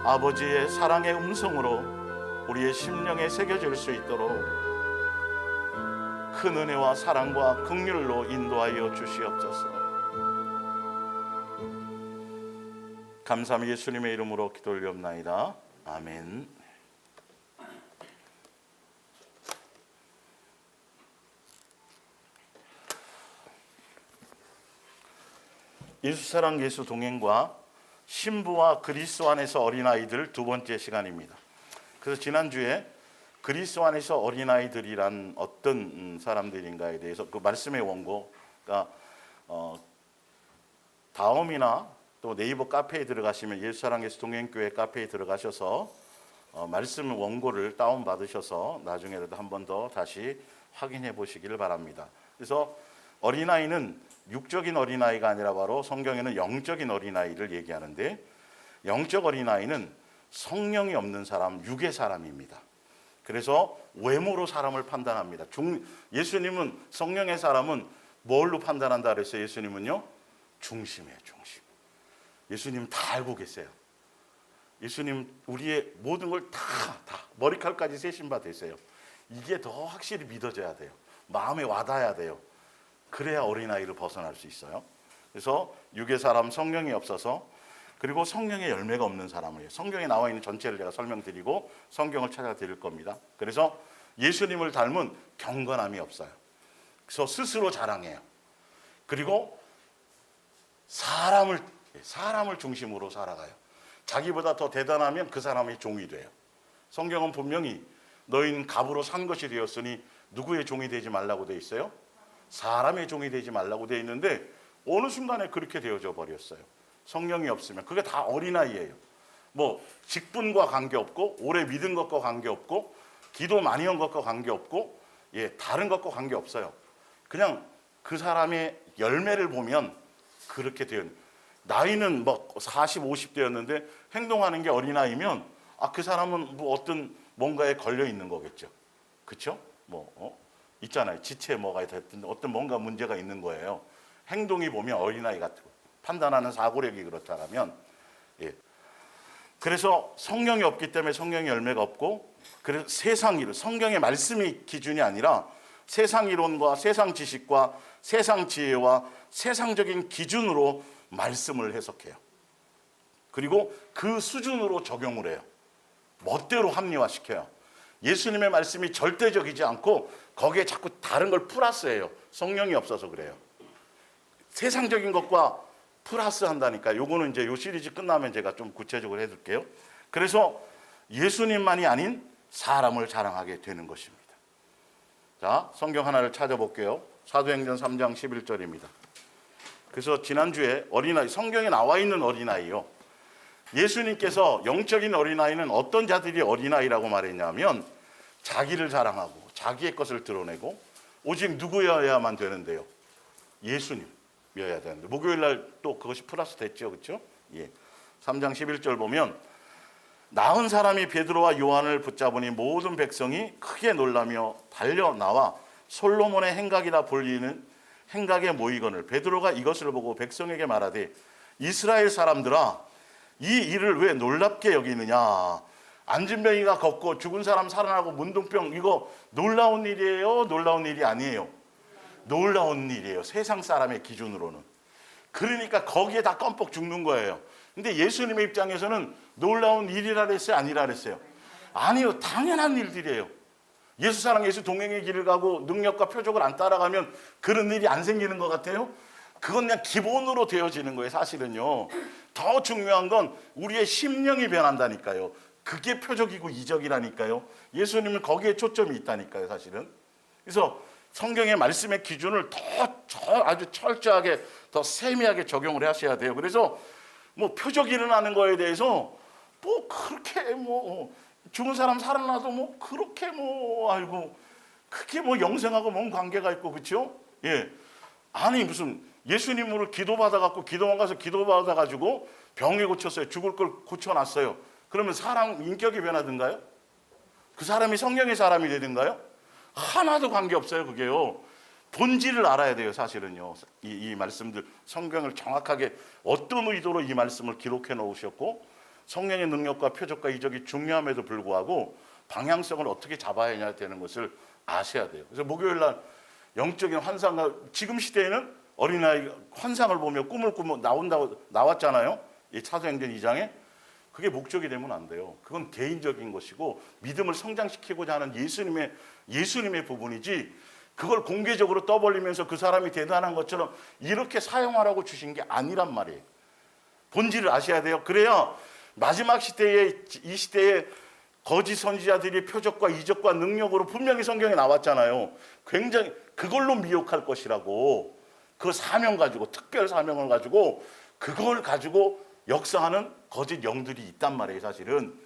아버지의 사랑의 음성으로 우리의 심령에 새겨질 수 있도록 큰 은혜와 사랑과 긍휼로 인도하여 주시옵소서. 감사함 예수님의 이름으로 기도 올리옵나이다. 아멘. 예수사랑 예수 동행과 신부와 그리스도 안에서 어린아이들 두 번째 시간입니다. 그래서 지난주에 그리스도 안에서 어린아이들이란 어떤 사람들인가에 대해서 그 말씀의 원고가 다음이나 또 네이버 카페에 들어가시면 예수사랑 예수 동행교회 카페에 들어가셔서 말씀 원고를 다운받으셔서 나중에라도 한 번 더 다시 확인해 보시기를 바랍니다. 그래서 어린아이는 육적인 어린아이가 아니라 바로 성경에는 영적인 어린아이를 얘기하는데, 영적 어린아이는 성령이 없는 사람, 육의 사람입니다. 그래서 외모로 사람을 판단합니다. 예수님은 성령의 사람은 뭘로 판단한다 그랬어요? 예수님은요, 중심이에요, 중심. 예수님 다 알고 계세요. 예수님 우리의 모든 걸 다 머리칼까지 세신 바 되세요. 이게 더 확실히 믿어져야 돼요. 마음에 와닿아야 돼요. 그래야 어린아이를 벗어날 수 있어요. 그래서 육의 사람, 성령이 없어서, 그리고 성령의 열매가 없는 사람을, 성경에 나와 있는 전체를 제가 설명드리고 성경을 찾아드릴 겁니다. 그래서 예수님을 닮은 경건함이 없어요. 그래서 스스로 자랑해요. 그리고 사람을 중심으로 살아가요. 자기보다 더 대단하면 그 사람의 종이 돼요. 성경은 분명히 너희는 갑으로 산 것이 되었으니 누구의 종이 되지 말라고 돼 있어요? 사람의 종이 되지 말라고 돼 있는데 어느 순간에 그렇게 되어져 버렸어요. 성령이 없으면. 그게 다 어린아이예요. 뭐 직분과 관계없고, 오래 믿은 것과 관계없고, 기도 많이 한 것과 관계없고, 다른 것과 관계없어요. 그냥 그 사람의 열매를 보면 그렇게 돼요. 나이는 뭐 40, 50대였는데 행동하는 게 어린아이면 그 사람은 뭐 어떤 뭔가에 걸려 있는 거겠죠. 그렇죠? 있잖아요. 지체 뭐가 됐든 어떤 뭔가 문제가 있는 거예요. 행동이 보면 어린아이 같고, 판단하는 사고력이 그렇다면, 그래서 성령이 없기 때문에 성령의 열매가 없고, 그래서 세상 이론, 성경의 말씀이 기준이 아니라 세상 이론과 세상 지식과 세상 지혜와 세상적인 기준으로 말씀을 해석해요. 그리고 그 수준으로 적용을 해요. 멋대로 합리화시켜요. 예수님의 말씀이 절대적이지 않고 거기에 자꾸 다른 걸 플러스해요. 성령이 없어서 그래요. 세상적인 것과 플러스 한다니까. 요거는 이제 요 시리즈 끝나면 제가 좀 구체적으로 해둘게요. 그래서 예수님만이 아닌 사람을 자랑하게 되는 것입니다. 자, 성경 하나를 찾아볼게요. 사도행전 3장 11절입니다. 그래서 지난주에 어린아이, 성경에 나와 있는 어린아이요. 예수님께서 영적인 어린아이는 어떤 자들이 어린아이라고 말했냐면, 자기를 자랑하고 자기의 것을 드러내고 오직 누구여야만 되는데요? 예수님이어야 되는데, 목요일날 또 그것이 플러스 됐죠, 그렇죠? 3장 11절 보면, 나은 사람이 베드로와 요한을 붙잡으니 모든 백성이 크게 놀라며 달려나와 솔로몬의 행각이라 불리는 행각에 모이거늘 베드로가 이것을 보고 백성에게 말하되, 이스라엘 사람들아, 이 일을 왜 놀랍게 여기느냐? 안진병이가 걷고 죽은 사람 살아나고 문둥병, 이거 놀라운 일이에요? 놀라운 일이 아니에요? 놀라운 일이에요. 세상 사람의 기준으로는. 그러니까 거기에 다 껌뻑 죽는 거예요. 근데 예수님의 입장에서는 놀라운 일이라 그랬어요? 아니라 그랬어요? 아니요. 당연한 일들이에요. 예수 사랑 예수 동행의 길을 가고 능력과 표적을 안 따라가면 그런 일이 안 생기는 것 같아요? 그건 그냥 기본으로 되어지는 거예요, 사실은요. 더 중요한 건 우리의 심령이 변한다니까요. 그게 표적이고 이적이라니까요. 예수님은 거기에 초점이 있다니까요, 사실은. 그래서 성경의 말씀의 기준을 아주 철저하게, 더 세미하게 적용을 하셔야 돼요. 그래서 뭐 표적이 일어나는 거에 대해서 그렇게 죽은 사람 살아나도 그렇게 알고, 그게 영생하고 뭔 관계가 있고, 그렇죠? 아니 무슨 예수님으로 기도받아갖고 기도원 가서 기도받아가지고 병이 고쳤어요. 죽을 걸 고쳐놨어요. 그러면 사람 인격이 변하든가요? 그 사람이 성령의 사람이 되든가요? 하나도 관계없어요. 그게요. 본질을 알아야 돼요. 사실은요. 이 말씀들, 성경을 정확하게 어떤 의도로 이 말씀을 기록해 놓으셨고, 성령의 능력과 표적과 이적이 중요함에도 불구하고 방향성을 어떻게 잡아야 되는 것을 아셔야 돼요. 그래서 목요일 날 영적인 환상과 지금 시대에는 어린아이 환상을 보며 꿈을 꾸며 나왔잖아요. 이 사도행전 2장에. 그게 목적이 되면 안 돼요. 그건 개인적인 것이고 믿음을 성장시키고자 하는 예수님의 부분이지, 그걸 공개적으로 떠벌리면서 그 사람이 대단한 것처럼 이렇게 사용하라고 주신 게 아니란 말이에요. 본질을 아셔야 돼요. 그래야 마지막 시대에, 이 시대에 거짓 선지자들이 표적과 이적과 능력으로 분명히 성경에 나왔잖아요. 굉장히 그걸로 미혹할 것이라고. 그 사명 가지고, 특별 사명을 가지고, 그걸 가지고 역사하는 거짓 영들이 있단 말이에요. 사실은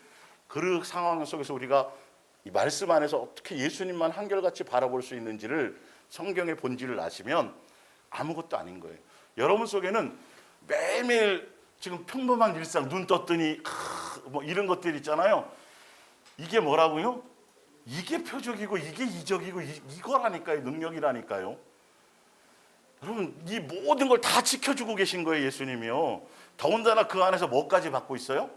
그 상황 속에서 우리가 이 말씀 안에서 어떻게 예수님만 한결같이 바라볼 수 있는지를, 성경의 본질을 아시면 아무것도 아닌 거예요. 여러분 속에는 매일매일 지금 평범한 일상, 눈 떴더니 뭐 이런 것들 있잖아요. 이게 뭐라고요? 이게 표적이고 이게 이적이고 이거라니까요. 능력이라니까요. 여러분, 이 모든 걸 다 지켜주고 계신 거예요. 예수님이요. 더군다나 그 안에서 뭐까지 받고 있어요?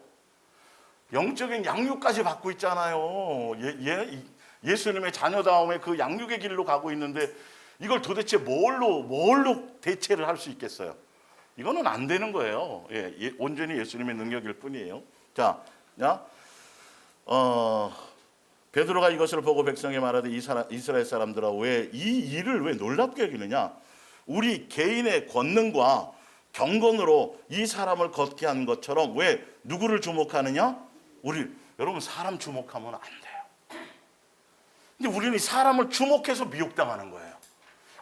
영적인 양육까지 받고 있잖아요. 예수님의 자녀다움에 그 양육의 길로 가고 있는데 이걸 도대체 뭘로 대체를 할 수 있겠어요? 이거는 안 되는 거예요. 온전히 예수님의 능력일 뿐이에요. 자, 베드로가 이것을 보고 백성에 말하되 이스라엘 사람들아, 왜 이 일을 왜 놀랍게 여기느냐? 우리 개인의 권능과 경건으로 이 사람을 걷게 한 것처럼 왜 누구를 주목하느냐? 여러분, 사람 주목하면 안 돼요. 근데 우리는 사람을 주목해서 미혹당하는 거예요.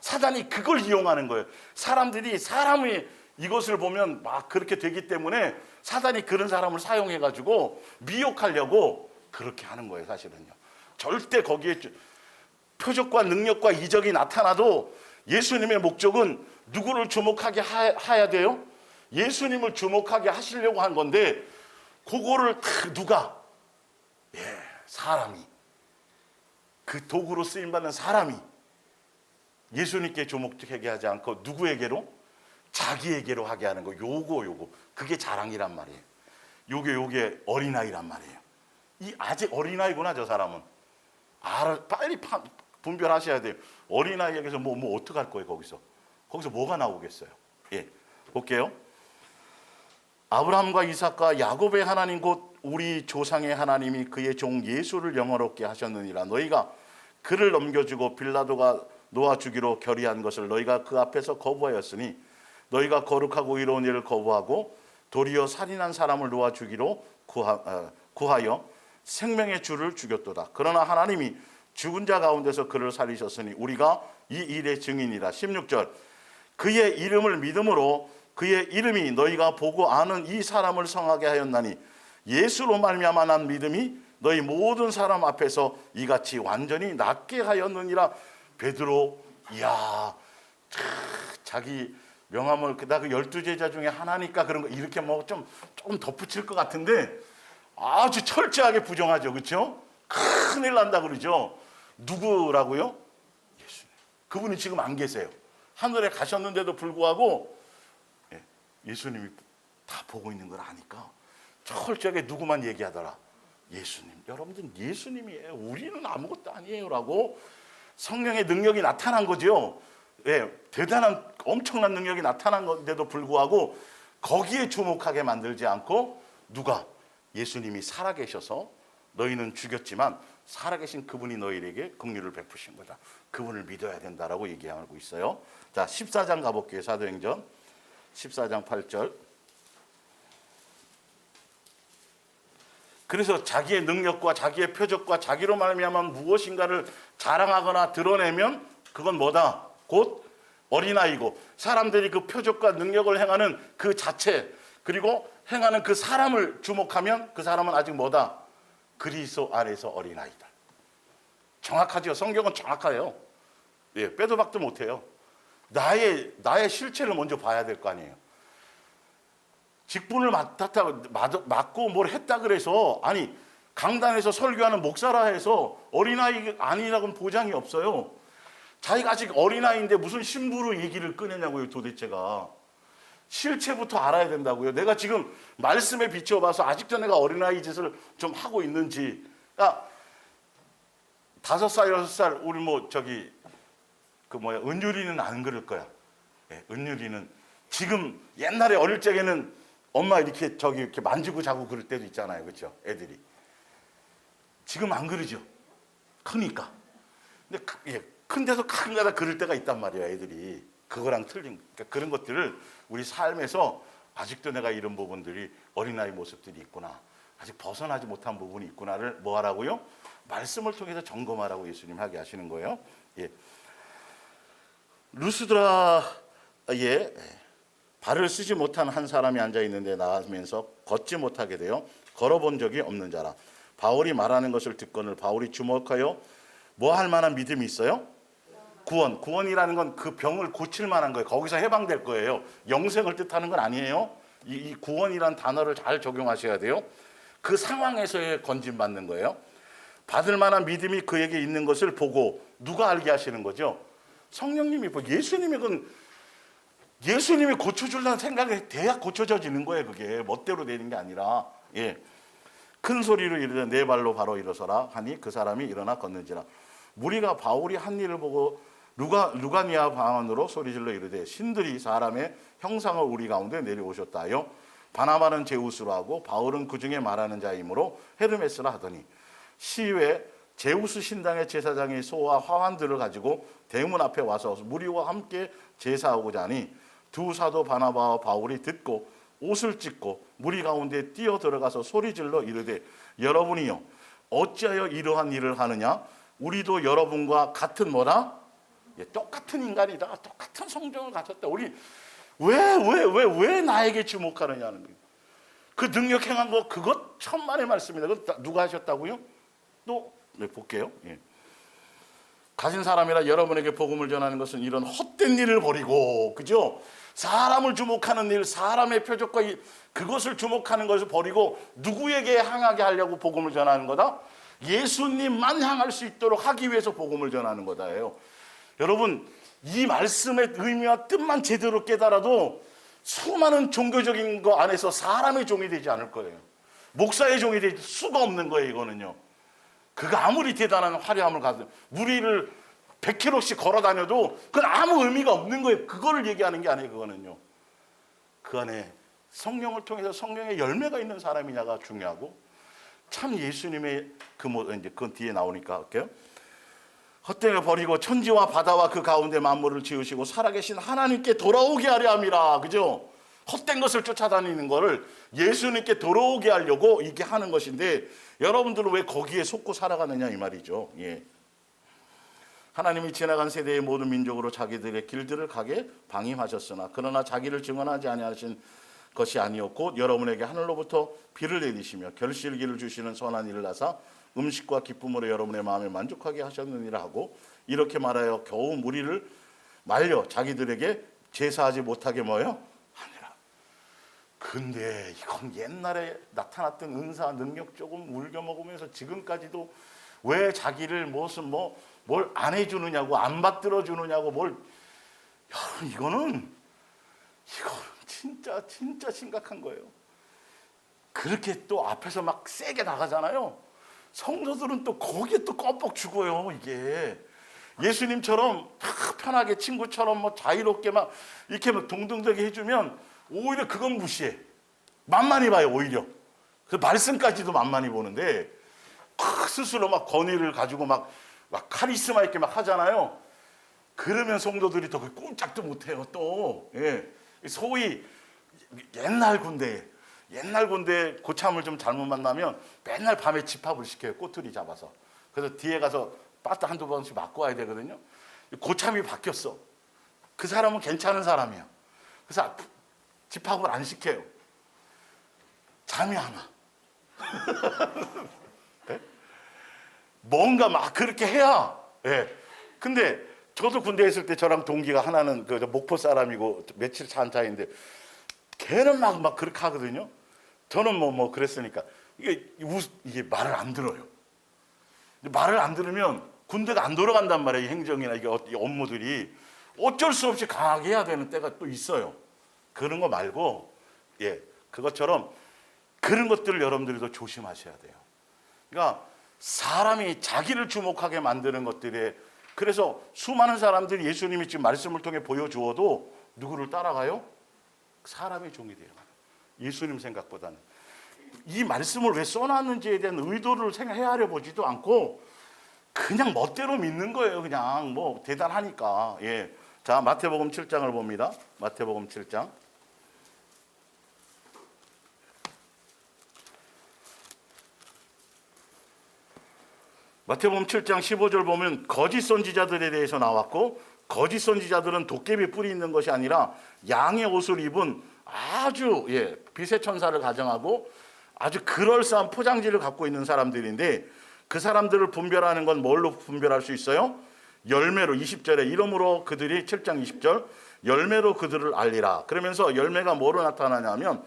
사단이 그걸 이용하는 거예요. 사람이 이것을 보면 막 그렇게 되기 때문에 사단이 그런 사람을 사용해가지고 미혹하려고 그렇게 하는 거예요. 사실은요. 절대 거기에 표적과 능력과 이적이 나타나도 예수님의 목적은 누구를 주목하게 해야 돼요? 예수님을 주목하게 하시려고 한 건데, 그거를 누가? 사람이, 그 도구로 쓰임받는 사람이 예수님께 주목하게 하지 않고 누구에게로? 자기에게로 하게 하는 거. 요거 그게 자랑이란 말이에요. 요게 어린아이란 말이에요. 아직 어린아이구나, 저 사람은. 빨리 분별하셔야 돼요. 어린아이에게서 뭐 어떡할 거예요? 거기서 뭐가 나오겠어요? 볼게요. 아브라함과 이삭과 야곱의 하나님 곧 우리 조상의 하나님이 그의 종 예수를 영화롭게 하셨느니라. 너희가 그를 넘겨주고 빌라도가 놓아주기로 결의한 것을 너희가 그 앞에서 거부하였으니 너희가 거룩하고 의로운 일을 거부하고 도리어 살인한 사람을 놓아주기로 구하여 생명의 주를 죽였도다. 그러나 하나님이 죽은 자 가운데서 그를 살리셨으니 우리가 이 일의 증인이라. 16절. 그의 이름을 믿음으로 그의 이름이 너희가 보고 아는 이 사람을 성하게 하였나니 예수로 말미암아 난 믿음이 너희 모든 사람 앞에서 이같이 완전히 낫게 하였느니라. 베드로, 자기 명함을 그 12제자 중에 하나니까 그런 거 이렇게 좀 덧붙일 것 같은데 아주 철저하게 부정하죠. 그렇죠? 큰일 난다 그러죠. 누구라고요? 예수님. 그분이 지금 안 계세요. 하늘에 가셨는데도 불구하고 예수님이 다 보고 있는 걸 아니까 철저하게 누구만 얘기하더라? 예수님. 여러분들 예수님이에요. 우리는 아무것도 아니에요라고 성령의 능력이 나타난 거죠. 대단한 엄청난 능력이 나타난 건데도 불구하고 거기에 주목하게 만들지 않고 누가? 예수님이 살아계셔서 너희는 죽였지만 살아계신 그분이 너희에게 긍휼을 베푸신 거다. 그분을 믿어야 된다라고 얘기하고 있어요. 자, 14장 가볼게요. 사도행전 14장 8절. 그래서 자기의 능력과 자기의 표적과 자기로 말미암아 무엇인가를 자랑하거나 드러내면 그건 뭐다? 곧 어린아이고, 사람들이 그 표적과 능력을 행하는 그 자체, 그리고 행하는 그 사람을 주목하면 그 사람은 아직 뭐다? 그리스도 안에서 어린아이다. 정확하죠. 성경은 정확해요. 빼도 박도 못해요. 나의 실체를 먼저 봐야 될 거 아니에요. 직분을 맡고 뭘 했다 그래서, 아니 강단에서 설교하는 목사라 해서 어린아이 아니라고는 보장이 없어요. 자기가 아직 어린아이인데 무슨 신부로 얘기를 꺼내냐고요. 도대체가 실체부터 알아야 된다고요. 내가 지금 말씀에 비춰봐서 아직도 내가 어린아이 짓을 좀 하고 있는지. 그러니까 5살, 6살 우리 은율이는 안 그럴 거야. 예, 은율이는 지금 옛날에 어릴 적에는 엄마 이렇게 만지고 자고 그럴 때도 있잖아요. 그렇죠? 애들이. 지금 안 그러죠. 크니까. 근데 큰 데서 가끔가다 그럴 때가 있단 말이에요. 애들이. 그거랑 틀린. 그러니까 그런 것들을 우리 삶에서 아직도 내가 이런 부분들이 어린아이 모습들이 있구나. 아직 벗어나지 못한 부분이 있구나를 뭐 하라고요? 말씀을 통해서 점검하라고 예수님 하게 하시는 거예요. 예. 루스드라에 발을 쓰지 못한 한 사람이 앉아 있는데 나가면서 걷지 못하게 되어 걸어본 적이 없는 자라. 바울이 말하는 것을 듣거늘 바울이 주목하여 뭐 할 만한 믿음이 있어요? 구원이라는 건 그 병을 고칠 만한 거예요. 거기서 해방될 거예요. 영생을 뜻하는 건 아니에요. 이 구원이란 단어를 잘 적용하셔야 돼요. 그 상황에서의 건진받는 거예요. 받을 만한 믿음이 그에게 있는 것을 보고 누가 알게 하시는 거죠? 성령님이. 예수님이 고쳐주려는 생각이 돼야 고쳐져지는 거예요. 그게 멋대로 되는 게 아니라. 예. 큰 소리로 이르되 네 발로 바로 일어서라 하니 그 사람이 일어나 걷는지라. 무리가 바울이 한 일을 보고 루가니아 방언으로 소리질러 이르되 신들이 사람의 형상을 우리 가운데 내려오셨다 하여 바나바는 제우스로 하고 바울은 그 중에 말하는 자이므로 헤르메스라 하더니 시외 제우스 신당의 제사장이 소와 화환들을 가지고 대문 앞에 와서 무리와 함께 제사하고자 하니 두 사도 바나바와 바울이 듣고 옷을 찢고 무리 가운데 뛰어 들어가서 소리질러 이르되 여러분이요 어찌하여 이러한 일을 하느냐? 우리도 여러분과 같은 뭐라? 똑같은 인간이다. 똑같은 성정을 가졌다. 우리 왜 나에게 주목하느냐는 거예요. 그 능력 행한 거 그것 천만의 말씀이다. 그거 누가 하셨다고요? 또 볼게요. 예. 가진 사람이라 여러분에게 복음을 전하는 것은 이런 헛된 일을 버리고, 그죠? 사람을 주목하는 일, 사람의 표적과 그것을 주목하는 것을 버리고 누구에게 향하게 하려고 복음을 전하는 거다? 예수님만 향할 수 있도록 하기 위해서 복음을 전하는 거다예요. 여러분, 이 말씀의 의미와 뜻만 제대로 깨달아도 수많은 종교적인 거 안에서 사람의 종이 되지 않을 거예요. 목사의 종이 될 수가 없는 거예요. 이거는요. 그가 아무리 대단한 화려함을 가지고 무리를 100km씩 걸어 다녀도 그건 아무 의미가 없는 거예요. 그거를 얘기하는 게 아니에요. 그거는요. 그 안에 성령을 통해서 성령의 열매가 있는 사람이냐가 중요하고, 참 예수님의 이제 그건 뒤에 나오니까 할게요. 헛되게 버리고 천지와 바다와 그 가운데 만물을 지으시고 살아계신 하나님께 돌아오게 하려 함이라. 그죠? 헛된 것을 쫓아다니는 거를 예수님께 돌아오게 하려고 이게 하는 것인데, 여러분들은 왜 거기에 속고 살아가느냐 이 말이죠. 예. 하나님이 지나간 세대의 모든 민족으로 자기들의 길들을 가게 방임하셨으나 그러나 자기를 증언하지 아니하신 것이 아니었고 여러분에게 하늘로부터 비를 내리시며 결실기를 주시는 선한 일을 하사 음식과 기쁨으로 여러분의 마음에 만족하게 하셨느니라 하고, 이렇게 말하여 겨우 무리를 말려 자기들에게 제사하지 못하게 뭐요? 하니라. 근데 이건 옛날에 나타났던 은사 능력 조금 울겨먹으면서 지금까지도 왜 자기를 뭘 안 해주느냐고, 안 받들어 주느냐고, 이거는 진짜 심각한 거예요. 그렇게 또 앞에서 막 세게 나가잖아요. 성도들은 또 거기에 또 껌뻑 죽어요. 이게 예수님처럼 편하게 친구처럼 자유롭게 막 이렇게 동등되게 해주면 오히려 그건 무시해. 만만히 봐요. 오히려. 그 말씀까지도 만만히 보는데 스스로 막 권위를 가지고 막 카리스마 있게 막 하잖아요. 그러면 성도들이 더 꼼짝도 못해요. 또 소위 옛날 군대 고참을 좀 잘못 만나면 맨날 밤에 집합을 시켜요. 꼬투리 잡아서. 그래서 뒤에 가서 빠따 한두 번씩 맞고 와야 되거든요. 고참이 바뀌었어. 그 사람은 괜찮은 사람이야. 그래서 집합을 안 시켜요. 잠이 안 와. 네? 뭔가 막 그렇게 해야. 네. 근데 저도 군대에 있을 때 저랑 동기가 하나는 그 목포 사람이고 며칠 차 한 차인데 걔는 막 그렇게 하거든요. 저는 그랬으니까 이게 말을 안 들어요. 말을 안 들으면 군대가 안 돌아간단 말이에요. 이 행정이나 이게 업무들이 어쩔 수 없이 강하게 해야 되는 때가 또 있어요. 그런 거 말고 그것처럼 그런 것들을 여러분들도 조심하셔야 돼요. 그러니까 사람이 자기를 주목하게 만드는 것들에, 그래서 수많은 사람들이 예수님이 지금 말씀을 통해 보여주어도 누구를 따라가요? 사람의 종이 돼요. 예수님 생각보다는. 이 말씀을 왜 써놨는지에 대한 의도를 헤아려 보지도 않고 그냥 멋대로 믿는 거예요. 그냥 뭐 대단하니까. 자, 마태복음 7장을 봅니다. 마태복음 7장. 마태복음 7장 15절 보면 거짓 선지자들에 대해서 나왔고, 거짓 선지자들은 도깨비 뿔이 있는 것이 아니라 양의 옷을 입은 아주 빛의 천사를 가정하고 아주 그럴싸한 포장지를 갖고 있는 사람들인데, 그 사람들을 분별하는 건 뭘로 분별할 수 있어요? 열매로. 20절에 이러므로 그들이, 7장 20절, 열매로 그들을 알리라. 그러면서 열매가 뭐로 나타나냐면,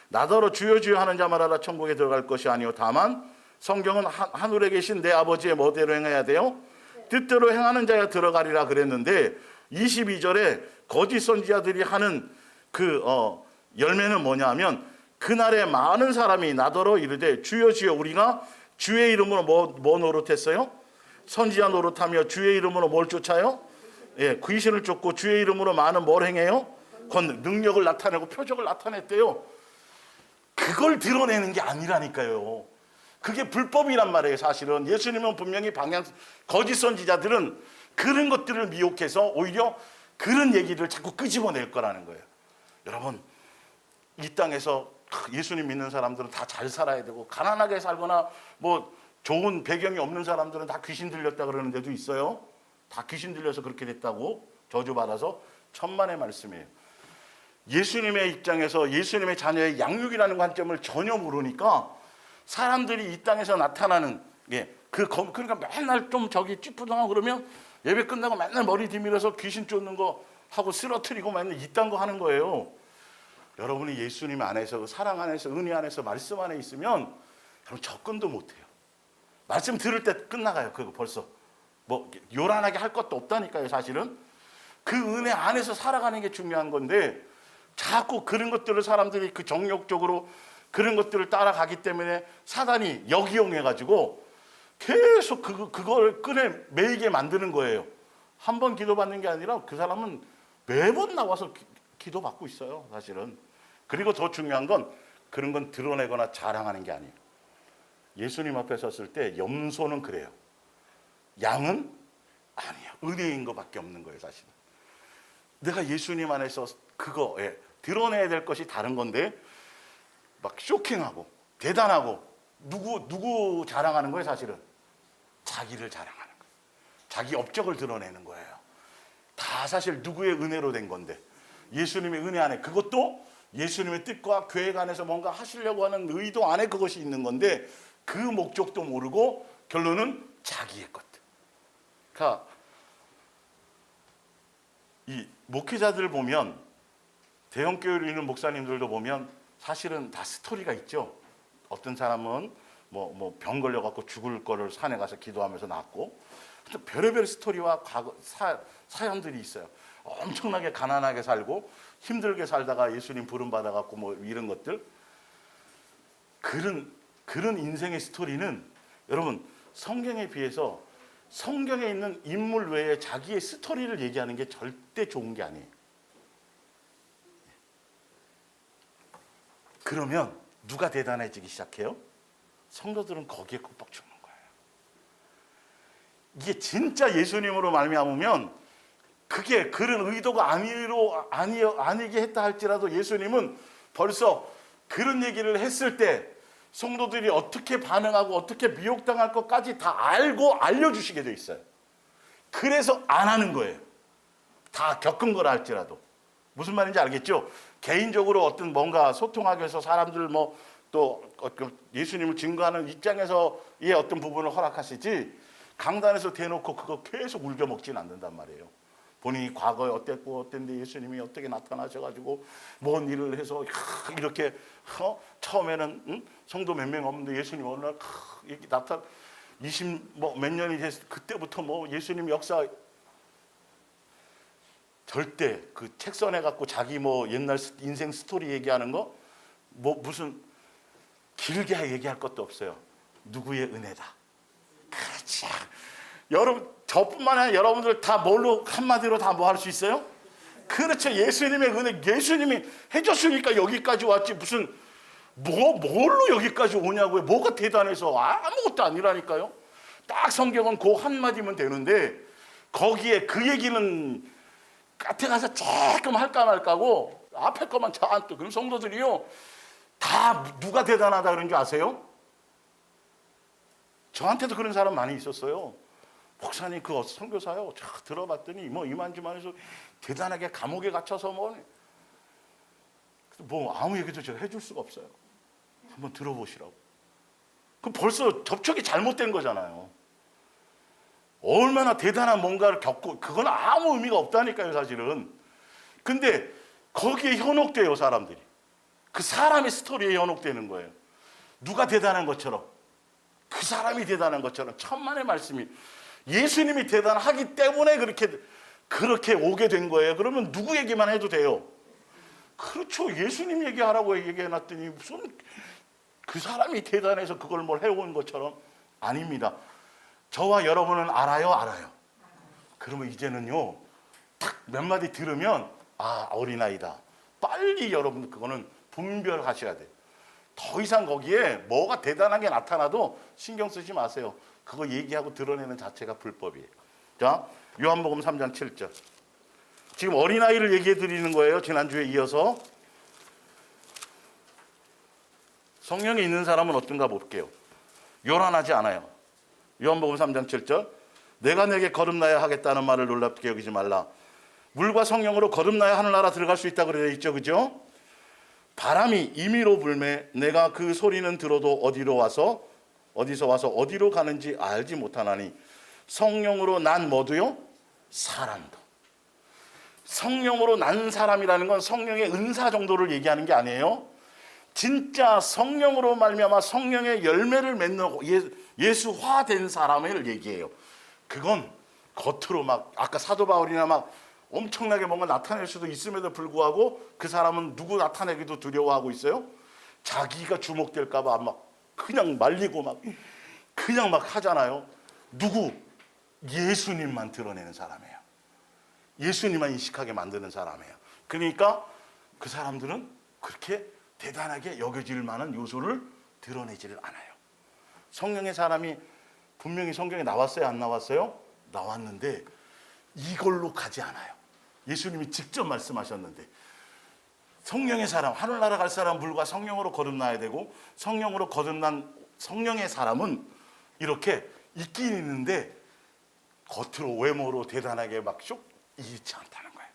나더러 주여 주여 하는 자마다 천국에 들어갈 것이 아니요 다만 성경은 하늘에 계신 내 아버지의 뭐대로 행해야 돼요? 뜻대로 행하는 자야 들어가리라 그랬는데, 22절에 거짓 선지자들이 하는 그 열매는 뭐냐 하면, 그날에 많은 사람이 나더러 이르되 주여 주여 우리가 주의 이름으로 뭐 노릇했어요? 선지자 노릇하며 주의 이름으로 뭘 쫓아요? 귀신을 쫓고 주의 이름으로 많은 뭘 행해요? 능력을 나타내고 표적을 나타냈대요. 그걸 드러내는 게 아니라니까요. 그게 불법이란 말이에요. 사실은 예수님은 분명히 거짓 선지자들은 그런 것들을 미혹해서 오히려 그런 얘기를 자꾸 끄집어낼 거라는 거예요. 여러분, 이 땅에서 예수님 믿는 사람들은 다 잘 살아야 되고, 가난하게 살거나 뭐 좋은 배경이 없는 사람들은 다 귀신 들렸다 그러는 데도 있어요. 다 귀신 들려서 그렇게 됐다고 저주받아서. 천만의 말씀이에요. 예수님의 입장에서 예수님의 자녀의 양육이라는 관점을 전혀 모르니까 사람들이 이 땅에서 나타나는 그러니까 맨날 좀 저기 찌푸둥하고 그러면 예배 끝나고 맨날 머리 뒤밀어서 귀신 쫓는 거 하고 쓰러뜨리고 맨날 이딴 거 하는 거예요. 여러분이 예수님 안에서, 그 사랑 안에서, 은혜 안에서, 말씀 안에 있으면 여러분 접근도 못해요. 말씀 들을 때 끝나가요. 그거 벌써 뭐 요란하게 할 것도 없다니까요. 사실은 그 은혜 안에서 살아가는 게 중요한 건데, 자꾸 그런 것들을 사람들이 그 정욕적으로 그런 것들을 따라가기 때문에 사단이 역이용해가지고 계속 그걸 끈에 매이게 만드는 거예요. 한 번 기도받는 게 아니라 그 사람은 매번 나와서 기도받고 있어요. 사실은. 그리고 더 중요한 건 그런 건 드러내거나 자랑하는 게 아니에요. 예수님 앞에 섰을 때 염소는 그래요. 양은 아니에요. 은혜인 것밖에 없는 거예요. 사실은. 내가 예수님 안에서 그거 드러내야 될 것이 다른 건데 막 쇼킹하고 대단하고 누구 자랑하는 거예요. 사실은 자기를 자랑하는 거예요. 자기 업적을 드러내는 거예요. 다 사실 누구의 은혜로 된 건데, 예수님의 은혜 안에, 그것도 예수님의 뜻과 계획 안에서 뭔가 하시려고 하는 의도 안에 그것이 있는 건데, 그 목적도 모르고 결론은 자기의 것들. 그러니까 이 목회자들 보면, 대형교회를 있는 목사님들도 보면 사실은 다 스토리가 있죠. 어떤 사람은 뭐 병 걸려갖고 죽을 거를 산에 가서 기도하면서 낫고, 별의별 스토리와 사연들이 있어요. 엄청나게 가난하게 살고 힘들게 살다가 예수님 부름 받아갖고 뭐 이런 것들. 그런 인생의 스토리는 여러분 성경에 비해서, 성경에 있는 인물 외에 자기의 스토리를 얘기하는 게 절대 좋은 게 아니에요. 그러면 누가 대단해지기 시작해요? 성도들은 거기에 꼭 죽는 거예요. 이게 진짜 예수님으로 말미암으면, 그게 그런 의도가 아니게 했다 할지라도 예수님은 벌써 그런 얘기를 했을 때 성도들이 어떻게 반응하고 어떻게 미혹당할 것까지 다 알고 알려주시게 돼 있어요. 그래서 안 하는 거예요. 다 겪은 거라 할지라도. 무슨 말인지 알겠죠? 개인적으로 어떤 뭔가 소통하기 위해서 사람들 또 예수님을 증거하는 입장에서의 어떤 부분을 허락하시지, 강단에서 대놓고 그거 계속 울겨먹지는 않는단 말이에요. 본인이 과거에 어땠고 어땠는데 예수님이 어떻게 나타나셔가지고 뭔 일을 해서 이렇게 처음에는 성도 몇 명 없는데 예수님 어느 날 이렇게 나타 20 몇 년이 됐을 그때부터 예수님 역사. 절대 그 책 써내 갖고 자기 뭐 옛날 인생 스토리 얘기하는 거 뭐 무슨 길게 얘기할 것도 없어요. 누구의 은혜다. 그렇지. 여러분 저뿐만 아니라 여러분들 다 뭘로 한마디로 다 뭐 할 수 있어요? 그렇죠. 예수님의 은혜, 예수님이 해줬으니까 여기까지 왔지. 무슨 뭘로 여기까지 오냐고요. 뭐가 대단해서 아무것도 아니라니까요. 딱 성경은 그 한마디면 되는데 거기에 그 얘기는 까트 가서 조금 할까 말까고 앞에 것만 잔뜩. 그럼 성도들이요 다 누가 대단하다 그런 줄 아세요? 저한테도 그런 사람 많이 있었어요. 목사님 그 선교사요 쫙 들어봤더니 뭐 이만저만 해서 대단하게 감옥에 갇혀서 뭐 아무 얘기도 제가 해줄 수가 없어요. 한번 들어보시라고. 그럼 벌써 접촉이 잘못된 거잖아요. 얼마나 대단한 뭔가를 겪고 그건 아무 의미가 없다니까요 사실은. 근데 거기에 현혹돼요 사람들이. 그 사람의 스토리에 현혹되는 거예요. 누가 대단한 것처럼, 그 사람이 대단한 것처럼. 천만의 말씀이 예수님이 대단하기 때문에 그렇게 오게 된 거예요. 그러면 누구 얘기만 해도 돼요. 그렇죠. 예수님 얘기하라고 얘기해놨더니 무슨 그 사람이 대단해서 그걸 뭘 해온 것처럼. 아닙니다. 저와 여러분은 알아요. 그러면 이제는요 딱 몇 마디 들으면 아 어린아이다. 빨리 여러분 그거는 분별하셔야 돼요. 더 이상 거기에 뭐가 대단하게 나타나도 신경 쓰지 마세요. 그거 얘기하고 드러내는 자체가 불법이에요. 자, 요한복음 3장 7절. 지금 어린아이를 얘기해 드리는 거예요. 지난주에 이어서. 성령이 있는 사람은 어떤가 볼게요. 요란하지 않아요. 요한복음 3장 7절. 내가 내게 거듭나야 하겠다는 말을 놀랍게 여기지 말라. 물과 성령으로 거듭나야 하늘나라 들어갈 수 있다고 되어 있죠. 그죠? 바람이 임의로 불매 내가 그 소리는 들어도 어디서 와서 어디로 가는지 알지 못하나니 성령으로 난 뭐도요? 사람도. 성령으로 난 사람이라는 건 성령의 은사 정도를 얘기하는 게 아니에요. 진짜 성령으로 말미암아 성령의 열매를 맺는 예수화된 사람을 얘기해요. 그건 겉으로 막 아까 사도 바울이나 막 엄청나게 뭔가 나타낼 수도 있음에도 불구하고 그 사람은 누구 나타내기도 두려워하고 있어요. 자기가 주목될까 봐 막 그냥 말리고 막 그냥 막 하잖아요. 누구? 예수님만 드러내는 사람이에요. 예수님만 인식하게 만드는 사람이에요. 그러니까 그 사람들은 그렇게 대단하게 여겨질 만한 요소를 드러내지를 않아요. 성령의 사람이 분명히 성경에 나왔어요? 안 나왔어요? 나왔는데 이걸로 가지 않아요. 예수님이 직접 말씀하셨는데 성령의 사람, 하늘나라 갈 사람 물과 성령으로 거듭나야 되고 성령으로 거듭난 성령의 사람은 이렇게 있긴 있는데 겉으로 외모로 대단하게 막 이렇지 않다는 거예요.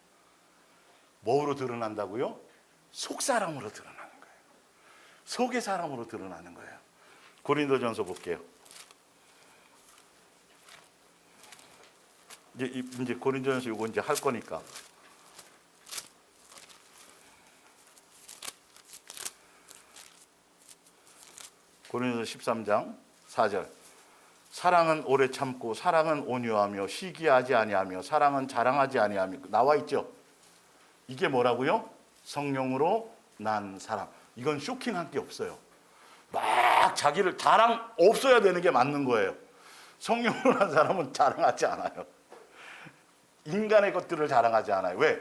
뭐로 드러난다고요? 속사람으로 드러나는 거예요. 속의 사람으로 드러나는 거예요. 고린도전서 볼게요. 이제 고린도전서 이거 이제 할 거니까. 고린도전서 13장 4절. 사랑은 오래 참고 사랑은 온유하며 시기하지 아니하며 사랑은 자랑하지 아니하며. 나와 있죠. 이게 뭐라고요? 성령으로 난 사람. 이건 쇼킹한 게 없어요. 막 자기를 자랑 없어야 되는 게 맞는 거예요. 성령으로 난 사람은 자랑하지 않아요. 인간의 것들을 자랑하지 않아요. 왜?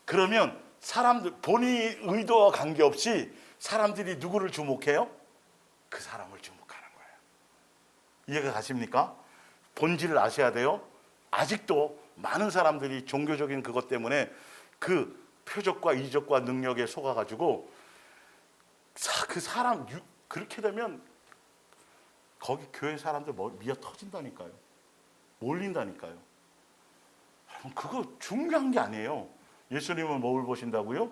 그러면 사람들 본인이 의도와 관계없이 사람들이 누구를 주목해요? 그 사람을 주목하는 거예요. 이해가 가십니까? 본질을 아셔야 돼요. 아직도 많은 사람들이 종교적인 그것 때문에 그 표적과 이적과 능력에 속아가지고 그 사람 그렇게 되면 거기 교회 사람들 미어 터진다니까요. 몰린다니까요. 그거 중요한 게 아니에요. 예수님은 뭘 보신다고요?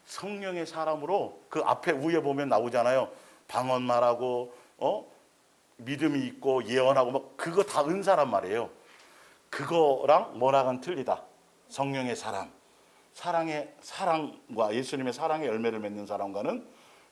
성령의 사람으로 그 앞에 위에 보면 나오잖아요. 방언 말하고 믿음이 있고 예언하고 막 그거 다 은사란 말이에요. 그거랑 뭐랑은 틀리다. 성령의 사람, 사랑과 예수님의 사랑의 열매를 맺는 사람과는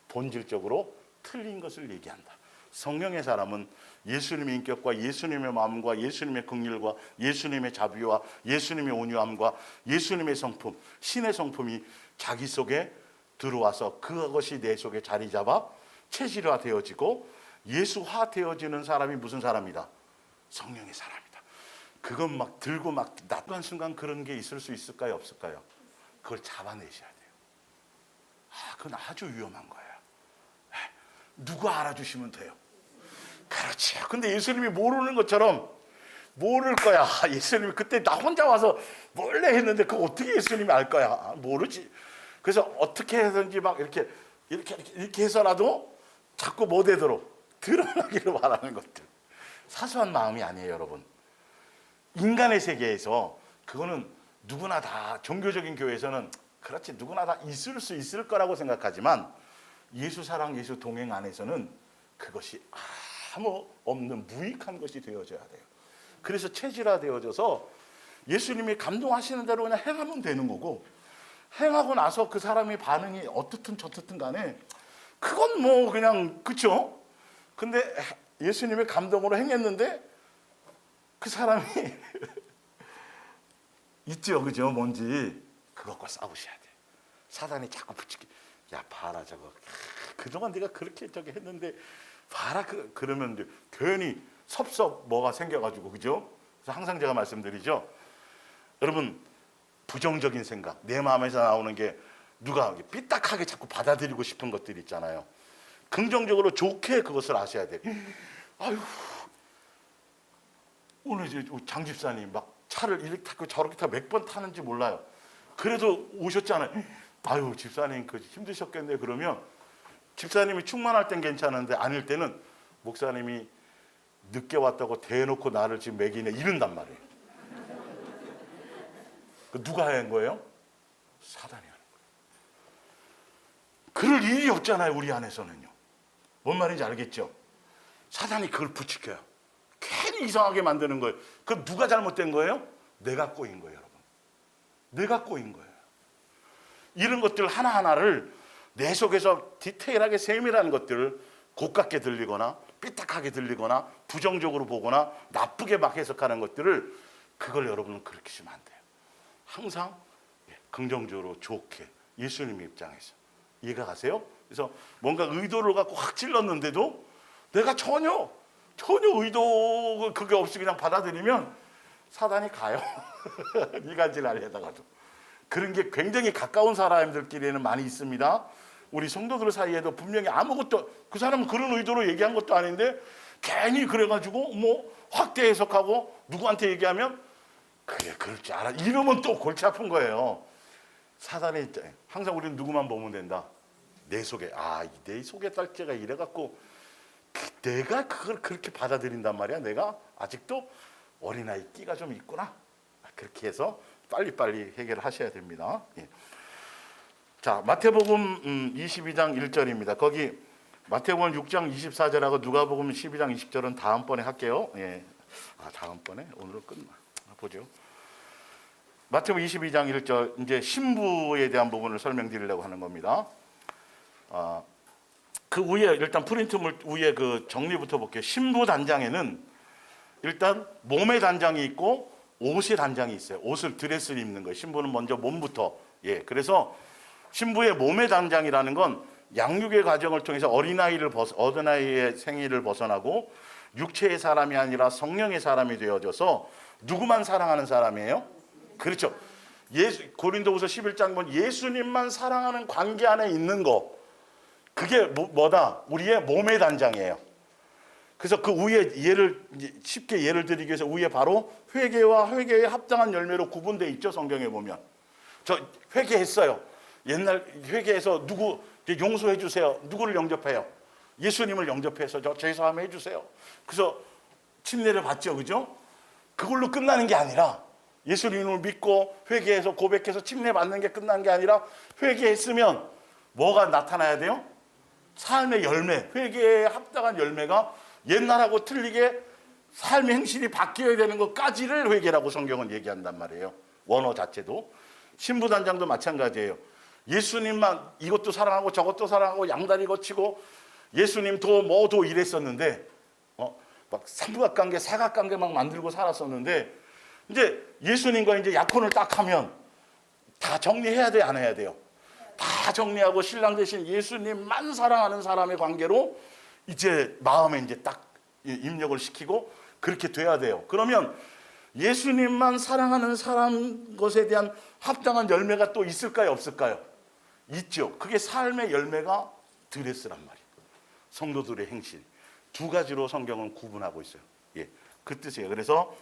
본질적으로 틀린 것을 얘기한다. 성령의 사람은 예수님의 인격과 예수님의 마음과 예수님의 긍휼과 예수님의 자비와 예수님의 온유함과 예수님의 성품, 신의 성품이 자기 속에 들어와서 그것이 내 속에 자리 잡아 체질화 되어지고 예수화 되어지는 사람이 무슨 사람이다? 성령의 사람이다. 그건 막 들고 막 나간 순간 그런 게 있을 수 있을까요? 없을까요? 그걸 잡아내셔야 돼요. 그건 아주 위험한 거예요. 누가 알아주시면 돼요. 그렇지. 근데 예수님이 모르는 것처럼 모를 거야. 예수님이 그때 나 혼자 와서 몰래 했는데 그거 어떻게 예수님이 알 거야? 모르지. 그래서 어떻게 해서든지 막 이렇게 해서라도 자꾸 못 되도록 드러나기를 바라는 것들. 사소한 마음이 아니에요, 여러분. 인간의 세계에서 그거는 누구나 다 종교적인 교회에서는 그렇지 누구나 다 있을 수 있을 거라고 생각하지만 예수 사랑, 예수 동행 안에서는 그것이 아무 없는 무익한 것이 되어져야 돼요. 그래서 체질화되어져서 예수님이 감동하시는 대로 그냥 행하면 되는 거고 행하고 나서 그 사람의 반응이 어떻든 저떻든 간에 그건 뭐 그냥 그쵸? 근데 예수님의 감동으로 행했는데 그 사람이 있죠, 그죠? 뭔지 그것과 싸우셔야 돼. 사단이 자꾸 붙이게. 야 봐라 저거. 그동안 네가 그렇게 저기 했는데 봐라 그러면 괜히 섭섭 뭐가 생겨가지고 그죠? 그래서 항상 제가 말씀드리죠. 여러분 부정적인 생각, 내 마음에서 나오는 게 누가 삐딱하게 자꾸 받아들이고 싶은 것들 있잖아요. 긍정적으로 좋게 그것을 아셔야 돼. 아유 오늘 장 집사님 막 차를 이렇게 타고 저렇게 타고 몇 번 타는지 몰라요. 그래도 오셨잖아요. 아유 집사님 그 힘드셨겠네. 그러면 집사님이 충만할 땐 괜찮은데 아닐 때는 목사님이 늦게 왔다고 대놓고 나를 지금 매기네 이런단 말이에요. 누가 한 거예요? 사단이 하는 거예요. 그럴 일이 없잖아요, 우리 안에서는요. 뭔 말인지 알겠죠? 사단이 그걸 부추겨요. 괜히 이상하게 만드는 거예요. 그럼 누가 잘못된 거예요? 내가 꼬인 거예요, 여러분. 내가 꼬인 거예요. 이런 것들 하나하나를 내 속에서 디테일하게 세밀한 것들을 고깝게 들리거나 삐딱하게 들리거나 부정적으로 보거나 나쁘게 막 해석하는 것들을 그걸 여러분은 그렇게 하시면 안 돼요. 항상 긍정적으로 좋게 예수님의 입장에서 이해가 가세요? 그래서 뭔가 의도를 갖고 확 찔렀는데도 내가 전혀 의도 그게 없이 그냥 받아들이면 사단이 가요. 이간질하려다가도 그런 게 굉장히 가까운 사람들끼리는 많이 있습니다. 우리 성도들 사이에도 분명히 아무것도 그 사람은 그런 의도로 얘기한 것도 아닌데 괜히 그래가지고 뭐 확대 해석하고 누구한테 얘기하면 그래 그럴 줄 알아 이러면 또 골치 아픈 거예요. 사단의 항상 우리는 누구만 보면 된다. 내 속에 내 속에 딸째가 이래갖고 내가 그걸 그렇게 받아들인단 말이야. 내가 아직도 어린아이 끼가 좀 있구나. 그렇게 해서 빨리빨리 해결하셔야 됩니다. 예. 자, 마태복음 22장 1절입니다. 거기 마태복음 6장 24절하고 누가복음 12장 20절은 다음번에 할게요. 예. 다음번에 오늘은 보죠. 마태복음 22장 1절 이제 신부에 대한 부분을 설명드리려고 하는 겁니다. 그 위에 일단 프린트물 위에 그 정리부터 볼게요. 신부 단장에는 일단 몸의 단장이 있고 옷의 단장이 있어요. 옷을 드레스를 입는 거예요. 신부는 먼저 몸부터. 예, 그래서 신부의 몸의 단장이라는 건 양육의 과정을 통해서 어린아이의 생일을 벗어나고 육체의 사람이 아니라 성령의 사람이 되어져서 누구만 사랑하는 사람이에요? 그렇죠. 고린도후서 11장 보면 예수님만 사랑하는 관계 안에 있는 거. 그게 뭐다? 우리의 몸의 단장이에요. 그래서 그 위에 쉽게 예를 들기 위해서 위에 바로 회개와 회개에 합당한 열매로 구분되어 있죠. 성경에 보면. 저 회개했어요. 옛날 회개해서 누구 용서해 주세요. 누구를 영접해요? 예수님을 영접해서 저 제사함 해주세요. 그래서 침례를 받죠. 그죠? 그걸로 끝나는 게 아니라 예수님을 믿고 회개해서 고백해서 침례 받는 게 끝난 게 아니라 회개했으면 뭐가 나타나야 돼요? 삶의 열매, 회개에 합당한 열매가 옛날하고 틀리게 삶의 행실이 바뀌어야 되는 것까지를 회개라고 성경은 얘기한단 말이에요. 원어 자체도. 신부단장도 마찬가지예요. 예수님만 이것도 사랑하고 저것도 사랑하고 양다리 거치고 예수님도 뭐도 이랬었는데 막 삼각관계, 사각관계 막 만들고 살았었는데 이제 예수님과 이제 약혼을 딱 하면 다 정리해야 돼, 안 해야 돼요? 다 정리하고 신랑 대신 예수님만 사랑하는 사람의 관계로 이제 마음에 이제 딱 입력을 시키고 그렇게 돼야 돼요. 그러면 예수님만 사랑하는 사람 것에 대한 합당한 열매가 또 있을까요, 없을까요? 있죠. 그게 삶의 열매가 드레스란 말이에요. 성도들의 행실. 두 가지로 성경은 구분하고 있어요. 예, 그 뜻이에요. 그래서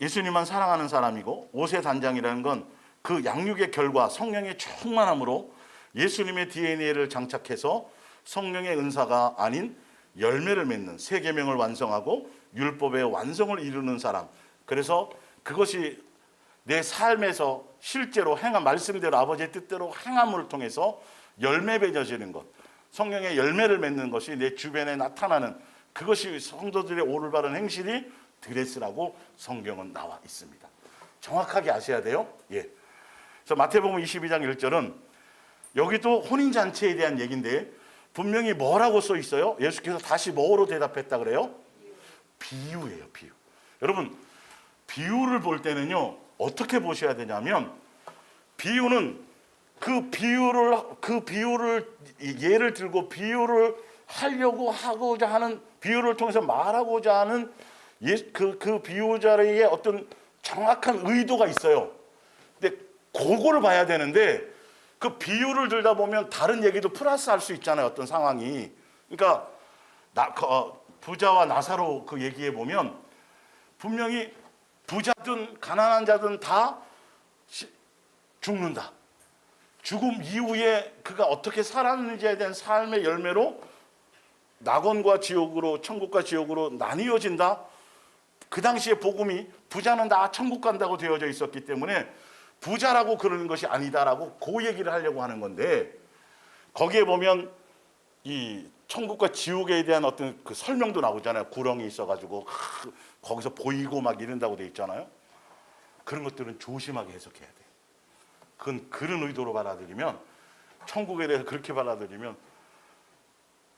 예수님만 사랑하는 사람이고 옷의 단장이라는 건 그 양육의 결과 성령의 충만함으로 예수님의 DNA를 장착해서 성령의 은사가 아닌 열매를 맺는 새 계명을 완성하고 율법의 완성을 이루는 사람. 그래서 그것이 내 삶에서 실제로 행한 말씀대로 아버지의 뜻대로 행함을 통해서 열매 맺어지는 것, 성령의 열매를 맺는 것이 내 주변에 나타나는 그것이 성도들의 올바른 행실이 드레스라고 성경은 나와 있습니다. 정확하게 아셔야 돼요. 예. 그래서 마태복음 22장 1절은 여기도 혼인잔치에 대한 얘기인데 분명히 뭐라고 써 있어요? 예수께서 다시 뭐로 대답했다 그래요? 비유예요, 비유. 여러분, 비유를 볼 때는요, 어떻게 보셔야 되냐면, 비유는 그 비유를 예를 들고 비유를 하려고 하고자 하는, 비유를 통해서 말하고자 하는 그 비유자의 어떤 정확한 의도가 있어요. 근데 그거를 봐야 되는데, 그 비유를 들다 보면 다른 얘기도 플러스 할 수 있잖아요. 어떤 상황이. 그러니까 부자와 나사로 그 얘기해 보면 분명히 부자든 가난한 자든 다 죽는다. 죽음 이후에 그가 어떻게 살았는지에 대한 삶의 열매로 낙원과 지옥으로, 천국과 지옥으로 나뉘어진다. 그 당시에 복음이 부자는 다 천국 간다고 되어져 있었기 때문에 부자라고 그러는 것이 아니다라고 그 얘기를 하려고 하는 건데, 거기에 보면 이 천국과 지옥에 대한 어떤 그 설명도 나오잖아요. 구렁이 있어가지고 거기서 보이고 막 이런다고 돼 있잖아요. 그런 것들은 조심하게 해석해야 돼요. 그건 그런 의도로 받아들이면, 천국에 대해서 그렇게 받아들이면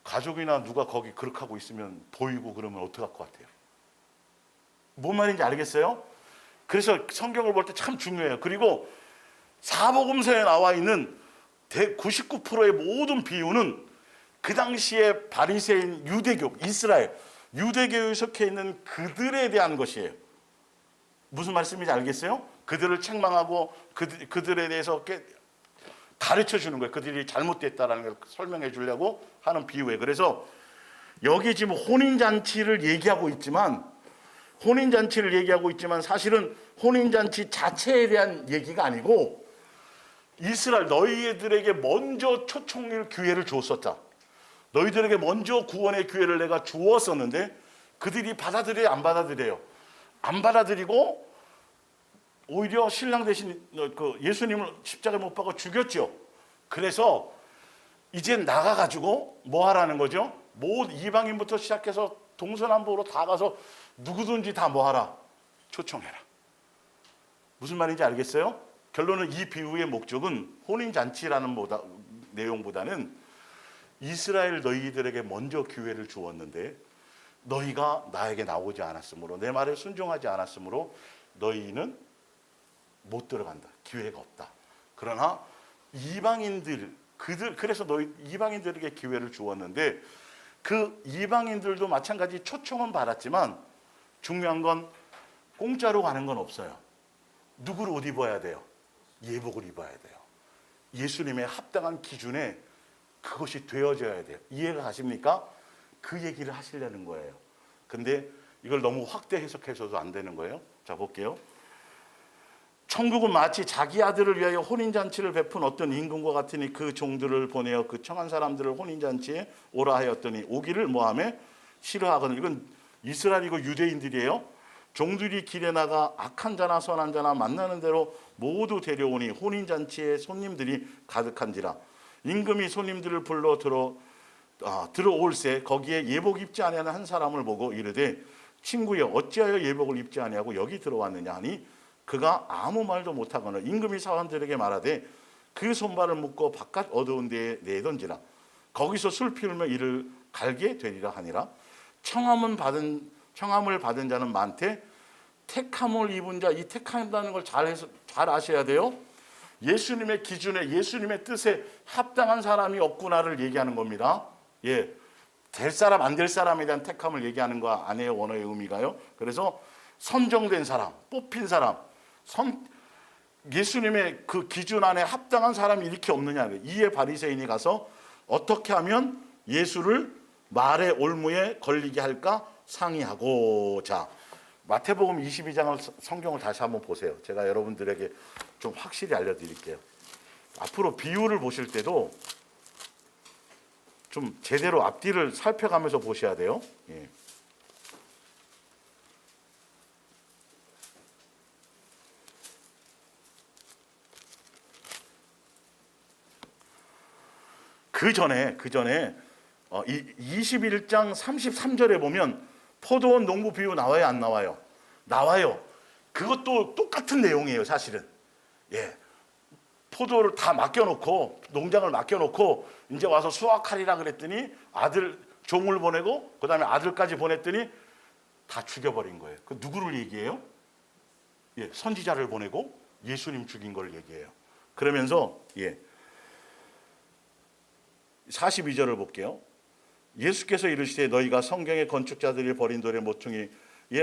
가족이나 누가 거기 그렇게 하고 있으면 보이고 그러면 어떡할 것 같아요? 뭔 말인지 알겠어요? 그래서 성경을 볼 때 참 중요해요. 그리고 사복음서에 나와 있는 99%의 모든 비유는 그 당시에 바리새인 유대교, 이스라엘 유대교에 속해 있는 그들에 대한 것이에요. 무슨 말씀인지 알겠어요? 그들을 책망하고 그들에 대해서 가르쳐 주는 거예요. 그들이 잘못됐다라는 걸 설명해 주려고 하는 비유예요. 그래서 여기 지금 혼인잔치를 얘기하고 있지만 사실은 혼인잔치 자체에 대한 얘기가 아니고, 이스라엘 너희들에게 먼저 초청일 기회를 주었었다. 너희들에게 먼저 구원의 기회를 내가 주었었는데 그들이 받아들여요, 안 받아들여요? 안 받아들이고 오히려 신랑 대신 그 예수님을 십자가에 못 박아 죽였죠. 그래서 이제 나가가지고 뭐 하라는 거죠? 모든 이방인부터 시작해서 동서남북으로 다 가서 누구든지 다 뭐 하라? 초청해라. 무슨 말인지 알겠어요? 결론은 이 비유의 목적은 혼인잔치라는 내용보다는 이스라엘 너희들에게 먼저 기회를 주었는데 너희가 나에게 나오지 않았으므로, 내 말에 순종하지 않았으므로 너희는 못 들어간다. 기회가 없다. 그러나 그래서 너희 이방인들에게 기회를 주었는데 그 이방인들도 마찬가지 초청은 받았지만 중요한 건 공짜로 가는 건 없어요. 누구를 옷 입어야 돼요? 예복을 입어야 돼요. 예수님의 합당한 기준에 그것이 되어져야 돼요. 이해가 가십니까? 그 얘기를 하시려는 거예요. 근데 이걸 너무 확대 해석해서도 안 되는 거예요. 자, 볼게요. 천국은 마치 자기 아들을 위하여 혼인잔치를 베푼 어떤 임금과 같으니 그 종들을 보내어 그 청한 사람들을 혼인잔치에 오라 하였더니 오기를 뭐하며 싫어하거든. 이건 이스라엘이고 유대인들이에요. 종들이 길에 나가 악한 자나 선한 자나 만나는 대로 모두 데려오니 혼인잔치에 손님들이 가득한지라. 임금이 손님들을 불러 들어올세 거기에 예복 입지 아니하는 한 사람을 보고 이르되 친구여 어찌하여 예복을 입지 아니하고 여기 들어왔느냐 하니 그가 아무 말도 못하거늘 임금이 사람들에게 말하되 그 손발을 묶고 바깥 어두운 데에 내던지라. 거기서 술 피우며 이를 갈게 되리라 하니라. 청함을 받은 자는 많되 택함을 입은 자, 이 택한다는 걸 잘 아셔야 돼요. 예수님의 기준에, 예수님의 뜻에 합당한 사람이 없구나를 얘기하는 겁니다. 예, 될 사람 안 될 사람에 대한 택함을 얘기하는 거 아니에요. 원어의 의미가요. 그래서 선정된 사람, 뽑힌 사람, 예수님의 그 기준 안에 합당한 사람이 이렇게 없느냐. 이에 바리새인이 가서 어떻게 하면 예수를 말의 올무에 걸리게 할까 상의하고. 자, 마태복음 22장을 성경을 다시 한번 보세요. 제가 여러분들에게 좀 확실히 알려드릴게요. 앞으로 비유를 보실 때도 좀 제대로 앞뒤를 살펴가면서 보셔야 돼요. 예. 그 전에 21장 33절에 보면 포도원 농부 비유 나와요, 안 나와요? 나와요. 그것도 똑같은 내용이에요, 사실은. 예. 포도를 다 맡겨놓고, 농장을 맡겨놓고 이제 와서 수확하리라 그랬더니 아들 종을 보내고 그다음에 아들까지 보냈더니 다 죽여버린 거예요. 그 누구를 얘기해요? 예, 선지자를 보내고 예수님 죽인 걸 얘기해요. 그러면서 42절을 볼게요. 예수께서 이르시되 너희가 성경의 건축자들이 버린 돌에 모퉁이의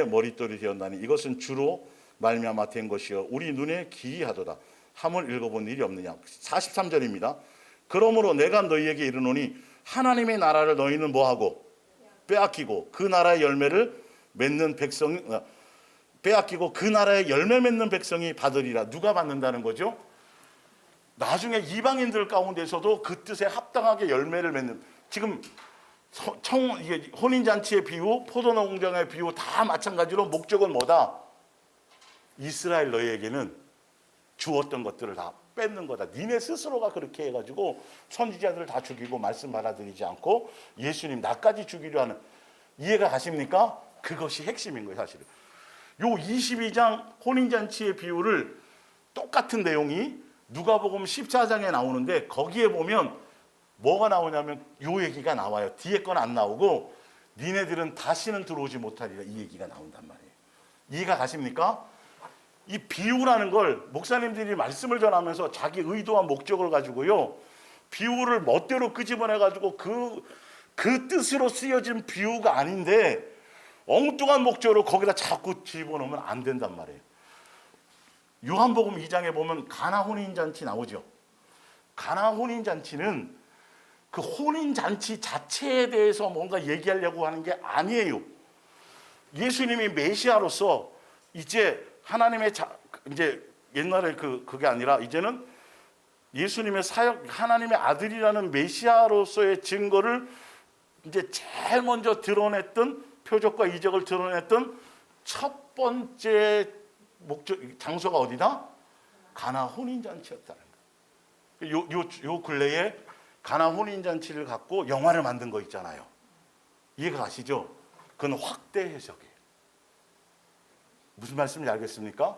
머릿돌이 되었나니 이것은 주로 말미암아 된 것이요 우리 눈에 기이하도다 함을 읽어본 일이 없느냐. 43절입니다. 그러므로 내가 너희에게 이르노니 하나님의 나라를 너희는 뭐하고 빼앗기고 그 나라의 열매를 맺는 백성이 빼앗기고 그 나라의 열매 맺는 백성이 받으리라. 누가 받는다는 거죠? 나중에 이방인들 가운데서도 그 뜻에 합당하게 열매를 맺는, 지금 이게 혼인잔치의 비유, 포도농장의 비유 다 마찬가지로 목적은 뭐다? 이스라엘 너희에게는 주었던 것들을 다 뺏는 거다. 니네 스스로가 그렇게 해가지고 선지자들을 다 죽이고 말씀 받아들이지 않고 예수님 나까지 죽이려 하는, 이해가 가십니까? 그것이 핵심인 거예요, 사실은. 요 22장 혼인잔치의 비유를 똑같은 내용이 누가복음 14장에 나오는데 거기에 보면 뭐가 나오냐면 요 얘기가 나와요. 뒤에 건 안 나오고 니네들은 다시는 들어오지 못하리라, 이 얘기가 나온단 말이에요. 이해가 가십니까? 이 비유라는 걸 목사님들이 말씀을 전하면서 자기 의도와 목적을 가지고요, 비유를 멋대로 끄집어내 가지고 그 뜻으로 쓰여진 비유가 아닌데 엉뚱한 목적으로 거기다 자꾸 집어넣으면 안 된단 말이에요. 요한복음 2장에 보면 가나 혼인잔치 나오죠. 가나 혼인잔치는 그 혼인잔치 자체에 대해서 뭔가 얘기하려고 하는 게 아니에요. 예수님이 메시아로서 이제 하나님의 이제 옛날에 그게 아니라 이제는 예수님의 사역, 하나님의 아들이라는 메시아로서의 증거를 이제 제일 먼저 드러냈던, 표적과 이적을 드러냈던 첫 번째 장소가 어디다? 가나 혼인잔치였다는 거예요. 요 근래에 가나 혼인잔치를 갖고 영화를 만든 거 있잖아요. 이해가 가시죠? 그건 확대 해석이에요. 무슨 말씀인지 알겠습니까?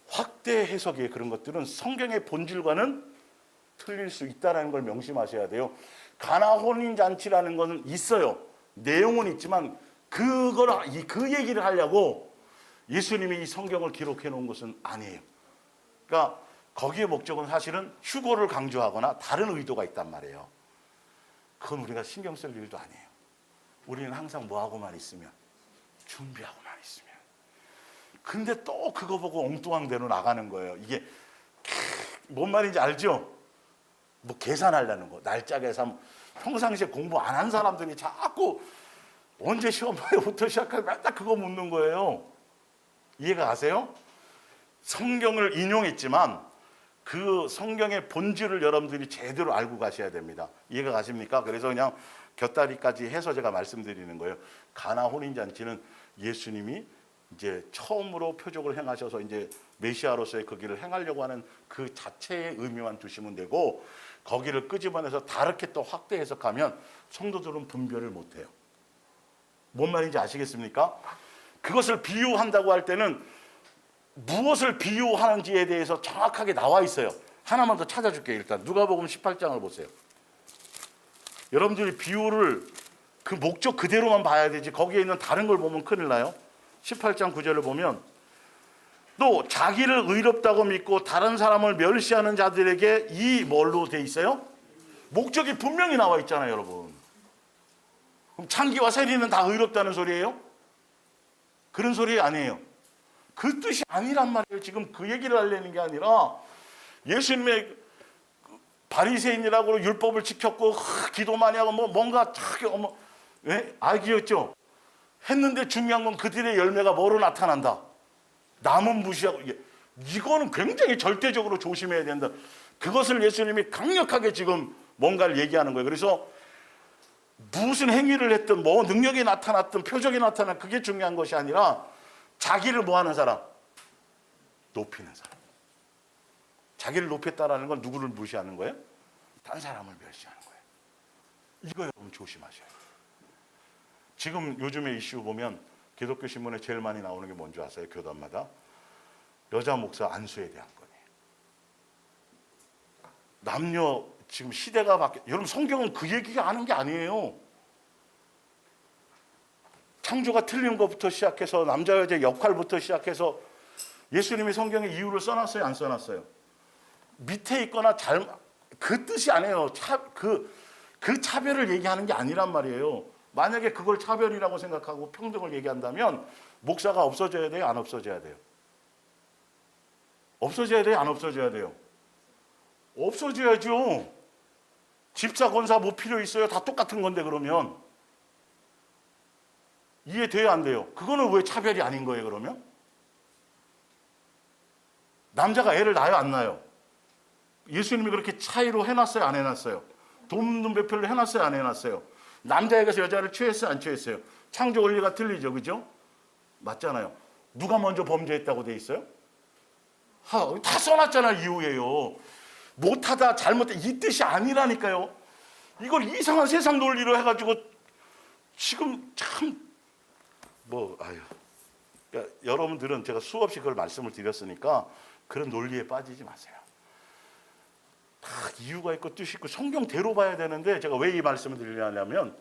확대 해석의 그런 것들은 성경의 본질과는 틀릴 수 있다는 걸 명심하셔야 돼요. 가나 혼인잔치라는 것은 있어요. 내용은 있지만 그 얘기를 하려고 예수님이 이 성경을 기록해 놓은 것은 아니에요. 그러니까 거기에 목적은 사실은 휴거를 강조하거나 다른 의도가 있단 말이에요. 그건 우리가 신경 쓸 일도 아니에요. 우리는 항상 뭐하고만 있으면? 준비하고만 있으면. 근데 또 그거 보고 엉뚱한 대로 나가는 거예요. 이게 뭔 말인지 알죠? 뭐 계산하려는 거, 날짜 계산. 평상시에 공부 안 한 사람들이 자꾸 언제 시험부터 시작하면 맨날 그거 묻는 거예요. 이해가 가세요? 성경을 인용했지만 그 성경의 본질을 여러분들이 제대로 알고 가셔야 됩니다. 이해가 가십니까? 그래서 그냥 곁다리까지 해서 제가 말씀드리는 거예요. 가나 혼인잔치는 예수님이 이제 처음으로 표적을 행하셔서 이제 메시아로서의 그 길을 행하려고 하는 그 자체의 의미만 두시면 되고, 거기를 끄집어내서 다르게 또 확대 해석하면 성도들은 분별을 못해요. 뭔 말인지 아시겠습니까? 그것을 비유한다고 할 때는 무엇을 비유하는지에 대해서 정확하게 나와 있어요. 하나만 더 찾아줄게요. 일단 누가복음 18장을 보세요. 여러분들이 비유를 그 목적 그대로만 봐야 되지 거기에 있는 다른 걸 보면 큰일 나요. 18장 9절을 보면 또 자기를 의롭다고 믿고 다른 사람을 멸시하는 자들에게 이 뭘로 돼 있어요? 목적이 분명히 나와 있잖아요, 여러분. 그럼 창기와 세리는 다 의롭다는 소리예요? 그런 소리 아니에요. 그 뜻이 아니란 말이에요. 지금 그 얘기를 하려는 게 아니라 예수님의 바리새인이라고 율법을 지켰고 기도 많이 하고 뭔가 알기였죠. 했는데 중요한 건 그들의 열매가 뭐로 나타난다. 남은 무시하고 이거는 굉장히 절대적으로 조심해야 된다. 그것을 예수님이 강력하게 지금 뭔가를 얘기하는 거예요. 그래서 무슨 행위를 했든 뭐 능력이 나타났든 표적이 나타났든 그게 중요한 것이 아니라 자기를 뭐 하는 사람? 높이는 사람. 자기를 높였다라는 건 누구를 무시하는 거예요? 다른 사람을 멸시하는 거예요. 이거 여러분 조심하셔야 돼요. 지금 요즘의 이슈 보면 기독교 신문에 제일 많이 나오는 게 뭔지 아세요? 교단마다 여자 목사 안수에 대한 건이에요. 남녀 지금 시대가 바뀌. 여러분 성경은 그 얘기가 하는 게 아니에요. 창조가 틀린 것부터 시작해서 남자 여자의 역할부터 시작해서 예수님이 성경에 이유를 써놨어요, 안 써놨어요? 밑에 있거나 그 뜻이 아니에요. 그 차별을 얘기하는 게 아니란 말이에요. 만약에 그걸 차별이라고 생각하고 평등을 얘기한다면 목사가 없어져야 돼요, 안 없어져야 돼요? 없어져야 돼요, 안 없어져야 돼요? 없어져야죠. 집사, 권사 뭐 필요 있어요? 다 똑같은 건데 그러면 이해돼요, 안 돼요? 그거는 왜 차별이 아닌 거예요, 그러면? 남자가 애를 낳아요, 안 낳아요? 예수님이 그렇게 차이로 해놨어요, 안 해놨어요? 돕는 배표를 해놨어요, 안 해놨어요? 남자에게서 여자를 취했어요, 안 취했어요? 창조 원리가 틀리죠, 그죠? 맞잖아요. 누가 먼저 범죄했다고 돼 있어요? 다 써놨잖아요, 이유예요. 못하다, 잘못다 이 뜻이 아니라니까요. 이걸 이상한 세상 논리로 해가지고 지금 참 그러니까 여러분들은 제가 수없이 그걸 말씀을 드렸으니까 그런 논리에 빠지지 마세요. 다 이유가 있고 뜻이 있고 성경대로 봐야 되는데 제가 왜 이 말씀을 드리냐면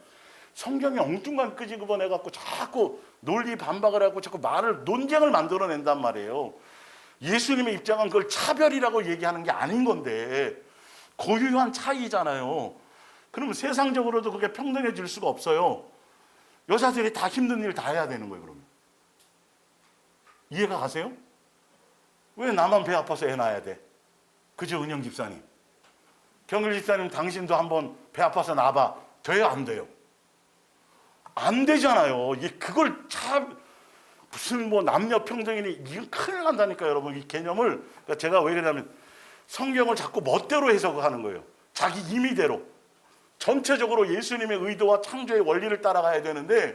성경이 엉뚱한 끄집어내갖고 자꾸 논리 반박을 하고 자꾸 논쟁을 만들어낸단 말이에요. 예수님의 입장은 그걸 차별이라고 얘기하는 게 아닌 건데 고유한 차이잖아요. 그러면 세상적으로도 그게 평등해질 수가 없어요. 여자들이 다 힘든 일 다 해야 되는 거예요, 그러면. 이해가 가세요? 왜 나만 배 아파서 애 낳아야 돼? 그죠, 은영 집사님? 경일 집사님, 당신도 한번 배 아파서 낳아봐. 돼요, 안 돼요? 안 되잖아요. 그걸 무슨 남녀 평등이니 이건 큰일 난다니까 여러분. 이 개념을 그러니까 제가 왜 그러냐면 성경을 자꾸 멋대로 해석하는 거예요. 자기 임의대로. 전체적으로 예수님의 의도와 창조의 원리를 따라가야 되는데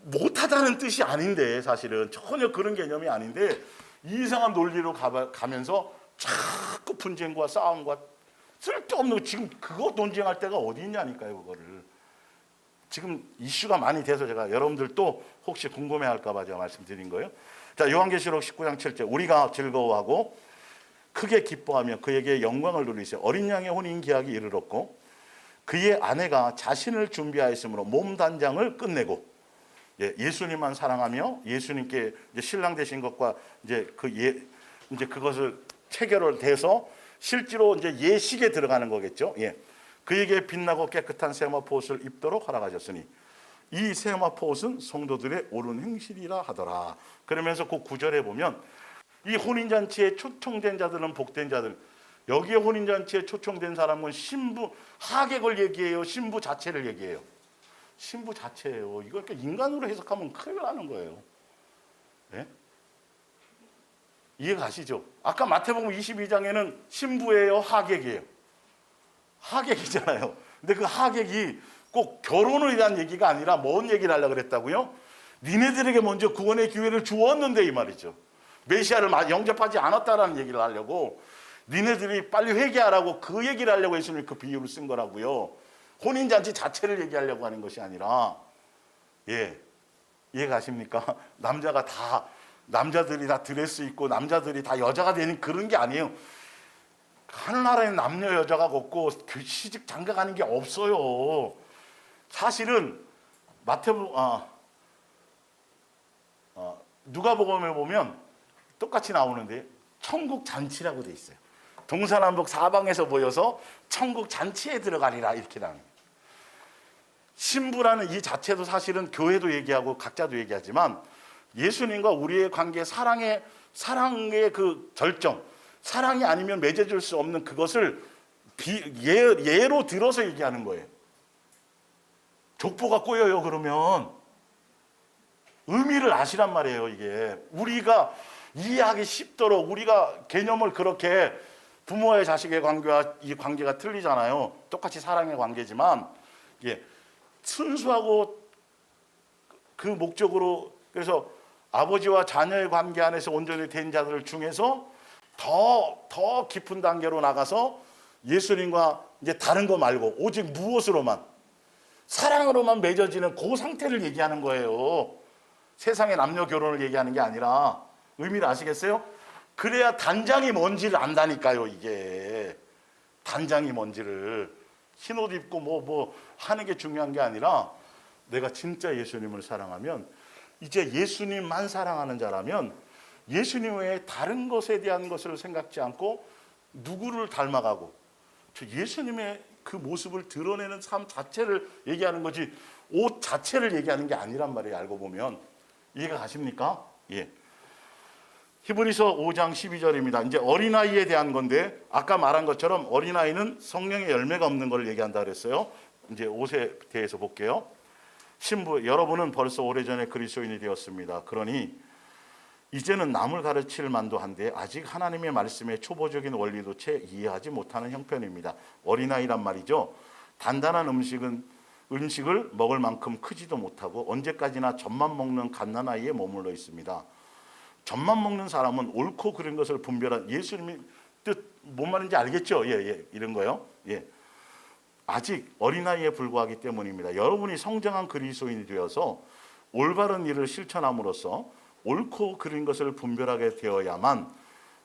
못하다는 뜻이 아닌데 사실은 전혀 그런 개념이 아닌데 이상한 논리로 가면서 자꾸 분쟁과 싸움과 쓸데없는 지금 그거 논쟁할 때가 어디 있냐니까요. 그거를 지금 이슈가 많이 돼서 제가 여러분들 또 혹시 궁금해할까 봐 제가 말씀드린 거예요. 자, 요한계시록 19장 7절 우리가 즐거워하고 크게 기뻐하며 그에게 영광을 누리세요. 어린 양의 혼인 계약이 이르렀고 그의 아내가 자신을 준비하였으므로 몸 단장을 끝내고 예수님만 사랑하며 예수님께 이제 신랑 되신 것과 이제 그것을 체결을 돼서 실제로 이제 예식에 들어가는 거겠죠. 그에게 빛나고 깨끗한 세마포 옷을 입도록 허락하셨으니 이 세마포 옷은 성도들의 옳은 행실이라 하더라. 그러면서 그 9절에 보면 이 혼인잔치에 초청된 자들은 복된 자들. 여기에 혼인잔치에 초청된 사람은 신부, 하객을 얘기해요? 신부 자체를 얘기해요? 신부 자체예요. 이걸 인간으로 해석하면 큰일 나는 거예요. 네? 이해 가시죠? 아까 마태복음 22장에는 신부예요? 하객이에요? 하객이잖아요. 근데 그 하객이 꼭 결혼을 위한 얘기가 아니라 뭔 얘기를 하려고 그랬다고요? 니네들에게 먼저 구원의 기회를 주었는데 이 말이죠. 메시아를 영접하지 않았다라는 얘기를 하려고 니네들이 빨리 회개하라고 그 얘기를 하려고 예수님이 그 비유를 쓴 거라고요. 혼인잔치 자체를 얘기하려고 하는 것이 아니라 이해 가십니까? 남자들이 다 드레스 입고 남자들이 다 여자가 되는 그런 게 아니에요. 하늘나라에 남녀 여자가 없고 그 시집 장가 가는 게 없어요. 사실은 누가복음에 보면 똑같이 나오는데 천국 잔치라고 돼 있어요. 동서남북 사방에서 모여서 천국 잔치에 들어가리라 이렇게 나옵니다. 신부라는 이 자체도 사실은 교회도 얘기하고 각자도 얘기하지만 예수님과 우리의 관계, 사랑의 그 절정, 사랑이 아니면 맺어질 수 없는 그것을 예로 들어서 얘기하는 거예요. 족보가 꼬여요. 그러면 의미를 아시란 말이에요. 이게 우리가 이해하기 쉽도록 우리가 개념을 그렇게 부모의 자식의 관계와 이 관계가 틀리잖아요. 똑같이 사랑의 관계지만 순수하고 그 목적으로, 그래서 아버지와 자녀의 관계 안에서 온전히 된 자들 중에서 더 깊은 단계로 나가서 예수님과 이제 다른 거 말고 오직 무엇으로만, 사랑으로만 맺어지는 그 상태를 얘기하는 거예요. 세상의 남녀 결혼을 얘기하는 게 아니라. 의미를 아시겠어요? 그래야 단장이 뭔지를 안다니까요. 이게 단장이 뭔지를. 흰옷 입고 뭐 하는 게 중요한 게 아니라 내가 진짜 예수님을 사랑하면, 이제 예수님만 사랑하는 자라면 예수님 외에 다른 것에 대한 것을 생각지 않고 누구를 닮아가고 저 예수님의 그 모습을 드러내는 삶 자체를 얘기하는 거지, 옷 자체를 얘기하는 게 아니란 말이에요. 알고 보면. 이해가 가십니까? 예. 히브리서 5장 12절입니다. 이제 어린아이에 대한 건데, 아까 말한 것처럼 어린아이는 성령의 열매가 없는 걸 얘기한다 그랬어요. 이제 옷에 대해서 볼게요. 신부, 여러분은 벌써 오래전에 그리스도인이 되었습니다. 그러니 이제는 남을 가르칠 만도 한데 아직 하나님의 말씀의 초보적인 원리도 채 이해하지 못하는 형편입니다. 어린아이란 말이죠. 단단한 음식을 먹을 만큼 크지도 못하고 언제까지나 젖만 먹는 갓난아이에 머물러 있습니다. 젖만 먹는 사람은 옳고 그른 것을 분별한, 예수님이 뜻 뭔 말인지 알겠죠? 예, 이런 거요. 예. 아직 어린아이에 불과하기 때문입니다. 여러분이 성장한 그리스도인이 되어서 올바른 일을 실천함으로써 옳고 그른 것을 분별하게 되어야만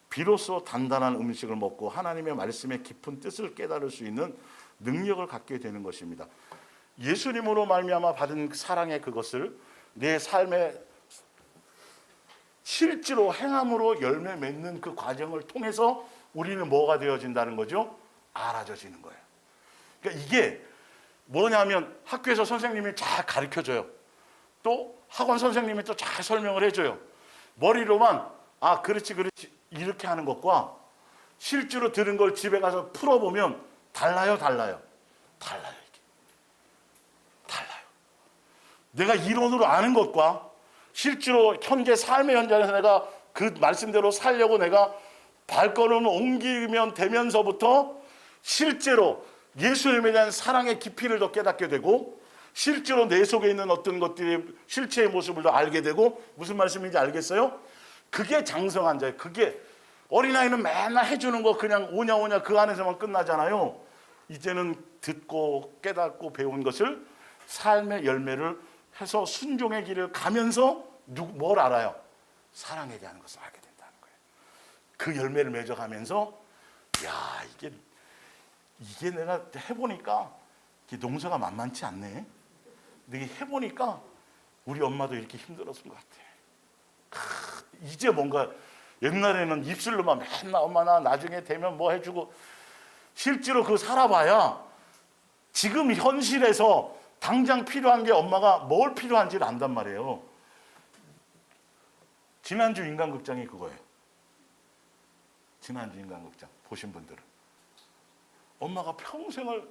비로소 단단한 음식을 먹고 하나님의 말씀의 깊은 뜻을 깨달을 수 있는 능력을 갖게 되는 것입니다. 예수님으로 말미암아 받은 사랑의 그것을 내 삶의 실제로 행함으로 열매 맺는 그 과정을 통해서 우리는 뭐가 되어진다는 거죠? 알아져지는 거예요. 그러니까 이게 뭐냐면 학교에서 선생님이 잘 가르쳐줘요. 또 학원 선생님이 또 잘 설명을 해줘요. 머리로만 그렇지 이렇게 하는 것과 실제로 들은 걸 집에 가서 풀어보면 달라요. 달라요. 내가 이론으로 아는 것과 실제로 현재 삶의 현장에서 내가 그 말씀대로 살려고 내가 발걸음을 옮기면 되면서부터 실제로 예수님에 대한 사랑의 깊이를 더 깨닫게 되고, 실제로 내 속에 있는 어떤 것들이 실체의 모습을 더 알게 되고, 무슨 말씀인지 알겠어요? 그게 장성한 자예요. 그게 어린아이는 맨날 해주는 거 그냥 오냐 그 안에서만 끝나잖아요. 이제는 듣고 깨닫고 배운 것을 삶의 열매를 해서 순종의 길을 가면서 뭘 알아요? 사랑에 대한 것을 알게 된다는 거예요. 그 열매를 맺어가면서 이게 내가 해보니까 농사가 만만치 않네. 근데 해보니까 우리 엄마도 이렇게 힘들었을 것 같아. 이제 뭔가 옛날에는 입술로만 맨날 엄마나 나중에 되면 뭐 해주고, 실제로 그거 살아봐야 지금 현실에서 당장 필요한 게 엄마가 뭘 필요한지를 안단 말이에요. 지난주 인간극장이 그거예요. 지난주 인간극장 보신 분들은 엄마가 평생을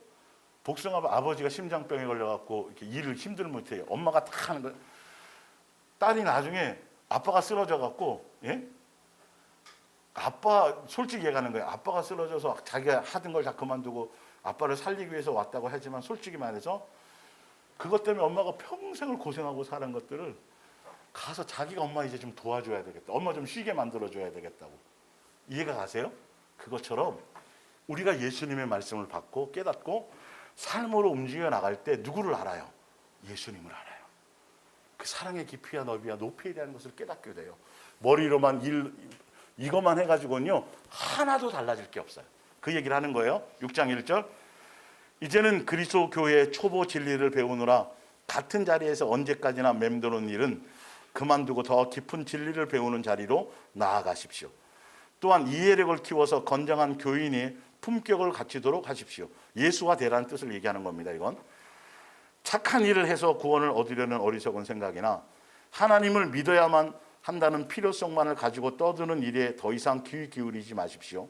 복숭아 아버지가 심장병에 걸려갖고 이렇게 일을 힘들 못해요. 엄마가 다 하는 거예요. 딸이 나중에 아빠가 쓰러져갖고, 아빠 솔직히 얘기하는 거예요. 아빠가 쓰러져서 자기가 하던 걸 다 그만두고 아빠를 살리기 위해서 왔다고 하지만 솔직히 말해서 그것 때문에 엄마가 평생을 고생하고 살은 것들을 가서 자기가 엄마 이제 좀 도와줘야 되겠다. 엄마 좀 쉬게 만들어줘야 되겠다고. 이해가 가세요? 그것처럼 우리가 예수님의 말씀을 받고 깨닫고 삶으로 움직여 나갈 때 누구를 알아요? 예수님을 알아요. 그 사랑의 깊이와 넓이와 높이에 대한 것을 깨닫게 돼요. 머리로만 이것만 해가지고는요 하나도 달라질 게 없어요. 그 얘기를 하는 거예요. 6장 1절. 이제는 그리스도 교회의 초보 진리를 배우느라 같은 자리에서 언제까지나 맴도는 일은 그만두고 더 깊은 진리를 배우는 자리로 나아가십시오. 또한 이해력을 키워서 건장한 교인이 품격을 갖추도록 하십시오. 예수가 되라는 뜻을 얘기하는 겁니다. 이건 착한 일을 해서 구원을 얻으려는 어리석은 생각이나 하나님을 믿어야만 한다는 필요성만을 가지고 떠드는 일에 더 이상 귀 기울이지 마십시오.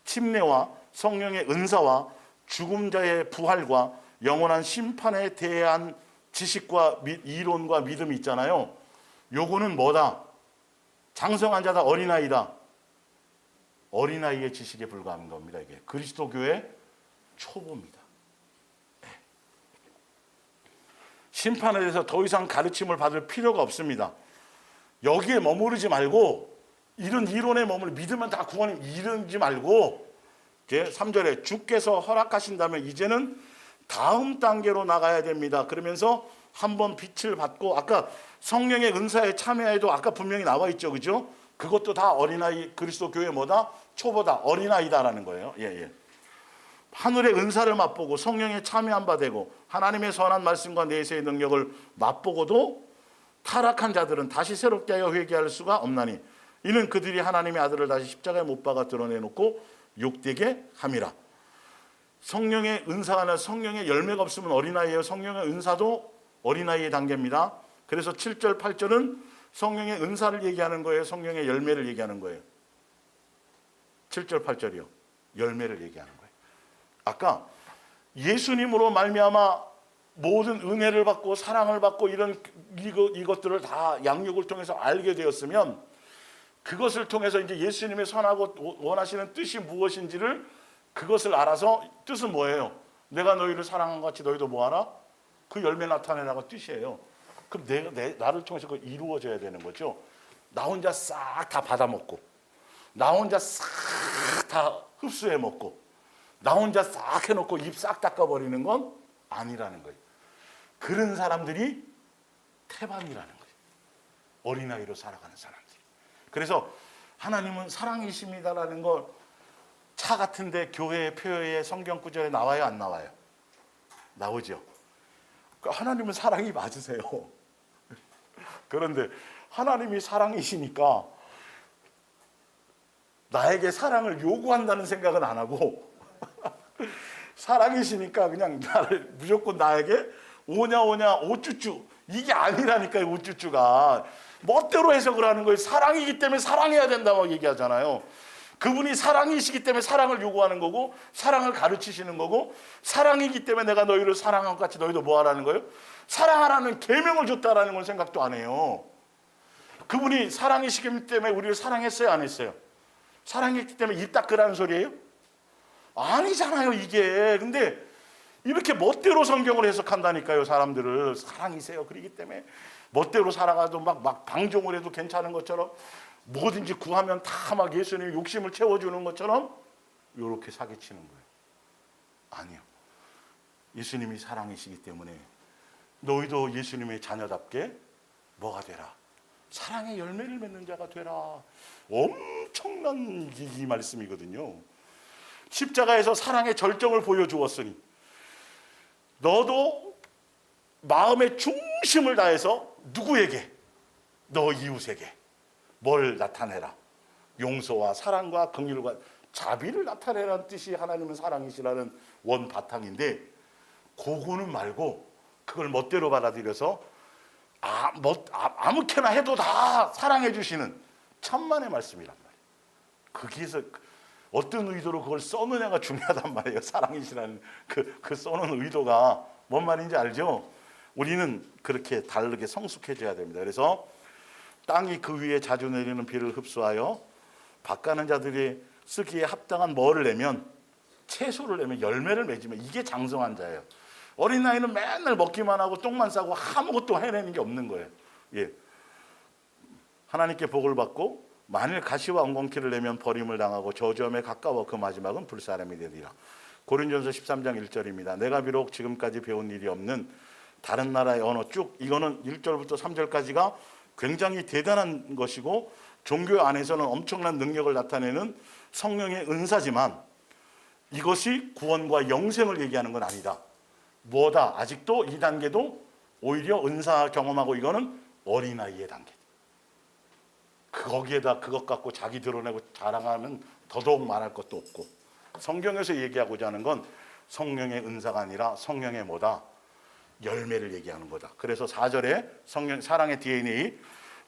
침례와 성령의 은사와 죽음자의 부활과 영원한 심판에 대한 지식과 이론과 믿음이 있잖아요. 요거는 뭐다? 장성한 자다, 어린아이다. 어린아이의 지식에 불과한 겁니다. 이게 그리스도 교회 초보입니다. 심판에 대해서 더 이상 가르침을 받을 필요가 없습니다. 여기에 머무르지 말고 이런 이론에 머무르 믿으면 다 구원이 이러지 말고 이제 3절에 주께서 허락하신다면 이제는 다음 단계로 나가야 됩니다. 그러면서 한번 빛을 받고 아까 성령의 은사에 참여해도 아까 분명히 나와 있죠. 그죠? 그것도 다 어린아이 그리스도 교회 뭐다? 초보다 어린아이다라는 거예요. 예. 하늘의 은사를 맛보고 성령에 참여한 바 되고 하나님의 선한 말씀과 내세의 능력을 맛보고도 타락한 자들은 다시 새롭게 하여 회개할 수가 없나니 이는 그들이 하나님의 아들을 다시 십자가에 못 박아 드러내놓고 욕되게 함이라. 성령의 은사나 성령의 열매가 없으면 어린아이예요. 성령의 은사도 어린아이의 단계입니다. 그래서 7절 8절은 성령의 은사를 얘기하는 거예요. 성령의 열매를 얘기하는 거예요. 7절 8절이요. 열매를 얘기하는 거예요. 아까 예수님으로 말미암아 모든 은혜를 받고 사랑을 받고 이것들을 다 양육을 통해서 알게 되었으면 그것을 통해서 이제 예수님의 선하고 원하시는 뜻이 무엇인지를 그것을 알아서 뜻은 뭐예요? 내가 너희를 사랑한 것 같이 너희도 뭐하라? 그 열매 나타내라고 뜻이에요. 그럼 나를 통해서 그거 이루어져야 되는 거죠. 나 혼자 싹 다 받아먹고 나 혼자 싹 다 흡수해 먹고 나 혼자 싹 해놓고 입 싹 닦아버리는 건 아니라는 거예요. 그런 사람들이 태반이라는 거예요. 어린아이로 살아가는 사람들. 그래서 하나님은 사랑이십니다라는 걸 차 같은데 교회의 표에 성경 구절에 나와요, 안 나와요? 나오죠. 하나님은 사랑이 맞으세요. 그런데 하나님이 사랑이시니까 나에게 사랑을 요구한다는 생각은 안 하고 사랑이시니까 그냥 나를 무조건 나에게 오냐 오쭈쭈 이게 아니라니까요. 오쭈쭈가 멋대로 해석을 하는 거예요. 사랑이기 때문에 사랑해야 된다고 얘기하잖아요. 그분이 사랑이시기 때문에 사랑을 요구하는 거고 사랑을 가르치시는 거고 사랑이기 때문에 내가 너희를 사랑한 것 같이 너희도 뭐 하라는 거예요? 사랑하라는 계명을 줬다라는 건 생각도 안 해요. 그분이 사랑이시기 때문에 우리를 사랑했어요, 안 했어요? 사랑했기 때문에 입 닦으라는 소리예요? 아니잖아요, 이게. 근데 이렇게 멋대로 성경을 해석한다니까요, 사람들을. 사랑이세요. 그러기 때문에 멋대로 살아가도 막 방종을 해도 괜찮은 것처럼 뭐든지 구하면 다 막 예수님이 욕심을 채워주는 것처럼 이렇게 사기치는 거예요. 아니요. 예수님이 사랑이시기 때문에 너희도 예수님의 자녀답게 뭐가 되라? 사랑의 열매를 맺는 자가 되라. 엄청난 이 말씀이거든요. 십자가에서 사랑의 절정을 보여주었으니 너도 마음의 중심을 다해서 누구에게? 너 이웃에게 뭘 나타내라? 용서와 사랑과 긍휼과 자비를 나타내라는 뜻이 하나님은 사랑이시라는 원바탕인데 그거는 말고 그걸 멋대로 받아들여서 아무렇게나 해도 다 사랑해 주시는 천만의 말씀이란 말이에요. 거기에서 어떤 의도로 그걸 써느냐가 중요하단 말이에요. 사랑이시라는 그 써는 의도가 뭔 말인지 알죠? 우리는 그렇게 다르게 성숙해져야 됩니다. 그래서 땅이 그 위에 자주 내리는 비를 흡수하여 밭가는 자들이 쓰기에 합당한 뭐를 내면 채소를 내면 열매를 맺으면 이게 장성한 자예요. 어린 나이는 맨날 먹기만 하고 똥만 싸고 아무것도 해내는 게 없는 거예요. 예. 하나님께 복을 받고 만일 가시와 엉겅퀴를 내면 버림을 당하고 저주함에 가까워 그 마지막은 불사람이 되리라. 고린전서 13장 1절입니다. 내가 비록 지금까지 배운 일이 없는 다른 나라의 언어 쭉 이거는 1절부터 3절까지가 굉장히 대단한 것이고 종교 안에서는 엄청난 능력을 나타내는 성령의 은사지만 이것이 구원과 영생을 얘기하는 건 아니다. 뭐다? 아직도 이 단계도 오히려 은사 경험하고 이거는 어린아이의 단계. 거기에다 그것 갖고 자기 드러내고 자랑하면 더더욱 말할 것도 없고, 성경에서 얘기하고자 하는 건 성령의 은사가 아니라 성령의 뭐다? 열매를 얘기하는 거다. 그래서 4절에 성령 사랑의 DNA,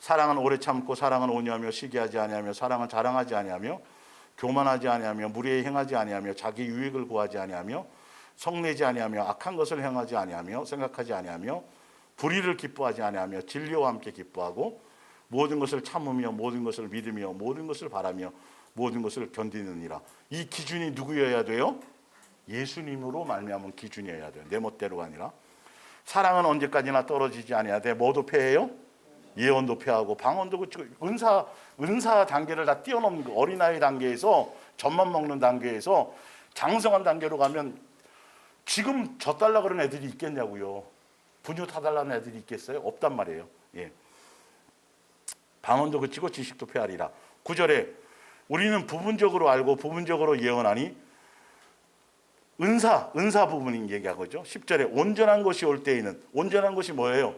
사랑은 오래 참고 사랑은 온유하며 시기하지 아니하며 사랑은 자랑하지 아니하며 교만하지 아니하며 무리에 행하지 아니하며 자기 유익을 구하지 아니하며 성내지 아니하며 악한 것을 행하지 아니하며 생각하지 아니하며 불의를 기뻐하지 아니하며 진리와 함께 기뻐하고 모든 것을 참으며 모든 것을 믿으며 모든 것을 바라며 모든 것을 견디느니라. 이 기준이 누구여야 돼요? 예수님으로 말미암은 기준이어야 돼요. 내 멋대로가 아니라. 사랑은 언제까지나 떨어지지 아니하되 뭐도 패해요? 예언도 패하고 방언도 그치고 은사 단계를 다 뛰어넘는 거. 어린아이 단계에서 젖만 먹는 단계에서 장성한 단계로 가면 지금 젖달라 그런 애들이 있겠냐고요. 분유 타달라는 애들이 있겠어요? 없단 말이에요. 예. 방언도 그치고 지식도 패하리라. 9절에 우리는 부분적으로 알고 부분적으로 예언하니 은사 부분인 얘기하고죠. 10절에 온전한 것이 올 때에는, 온전한 것이 뭐예요?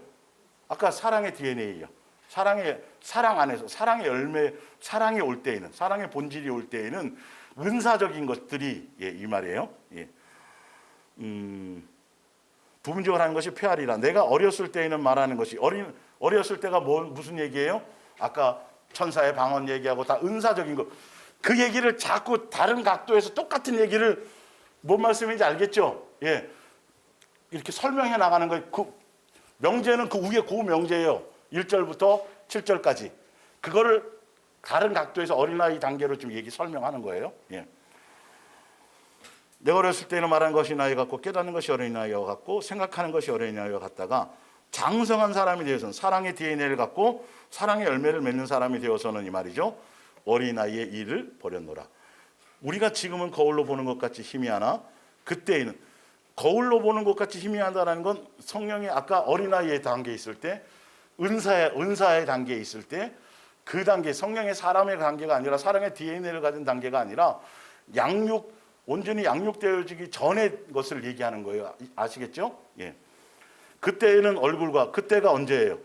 아까 사랑의 DNA예요. 사랑 안에서 사랑의 열매, 사랑이 올 때에는, 사랑의 본질이 올 때에는 은사적인 것들이, 예, 이 말이에요. 예. 부분적으로 하는 것이 폐하리라. 내가 어렸을 때에는 말하는 것이, 어렸을 때가 무슨 얘기예요? 아까 천사의 방언 얘기하고 다 은사적인 거. 그 얘기를 자꾸 다른 각도에서 똑같은 얘기를, 뭔 말씀인지 알겠죠? 예. 이렇게 설명해 나가는 거예요. 그 명제는 그 위에 그 명제예요. 1절부터 7절까지. 그거를 다른 각도에서 어린아이 단계로 좀 설명하는 거예요. 예. 내가 어렸을 때는 말하는 것이 나이 같고 깨닫는 것이 어린아이와 같고 생각하는 것이 어린아이와 같다가 장성한 사람이 되어서는, 사랑의 DNA를 갖고 사랑의 열매를 맺는 사람이 되어서는, 이 말이죠, 어린아이의 일을 버렸노라. 우리가 지금은 거울로 보는 것 같이 희미하나 그때에는, 거울로 보는 것 같이 희미하다는 건 성령이 아까 어린아이의 단계에 있을 때, 은사의 단계에 있을 때, 그 단계, 성령의 사람의 단계가 아니라 사랑의 DNA를 가진 단계가 아니라 온전히 양육되어지기 전의 것을 얘기하는 거예요. 아시겠죠? 예. 그때는 얼굴과, 그때가 언제예요?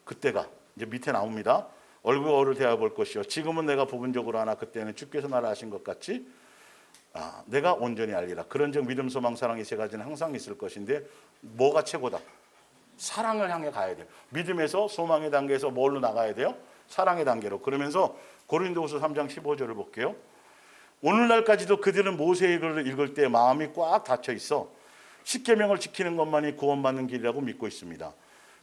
그때가 이제 밑에 나옵니다. 얼굴을 대해볼 것이요. 지금은 내가 부분적으로 하나 그때는 주께서 나를 하신 것 같이 내가 온전히 알리라. 그런즉 믿음, 소망, 사랑 이 세 가지는 항상 있을 것인데 뭐가 최고다? 사랑을 향해 가야 돼요. 믿음에서 소망의 단계에서 뭘로 나가야 돼요? 사랑의 단계로. 그러면서 고린도후서 3장 15절을 볼게요. 오늘날까지도 그들은 모세의 글을 읽을 때 마음이 꽉 닫혀 있어 십계명을 지키는 것만이 구원받는 길이라고 믿고 있습니다.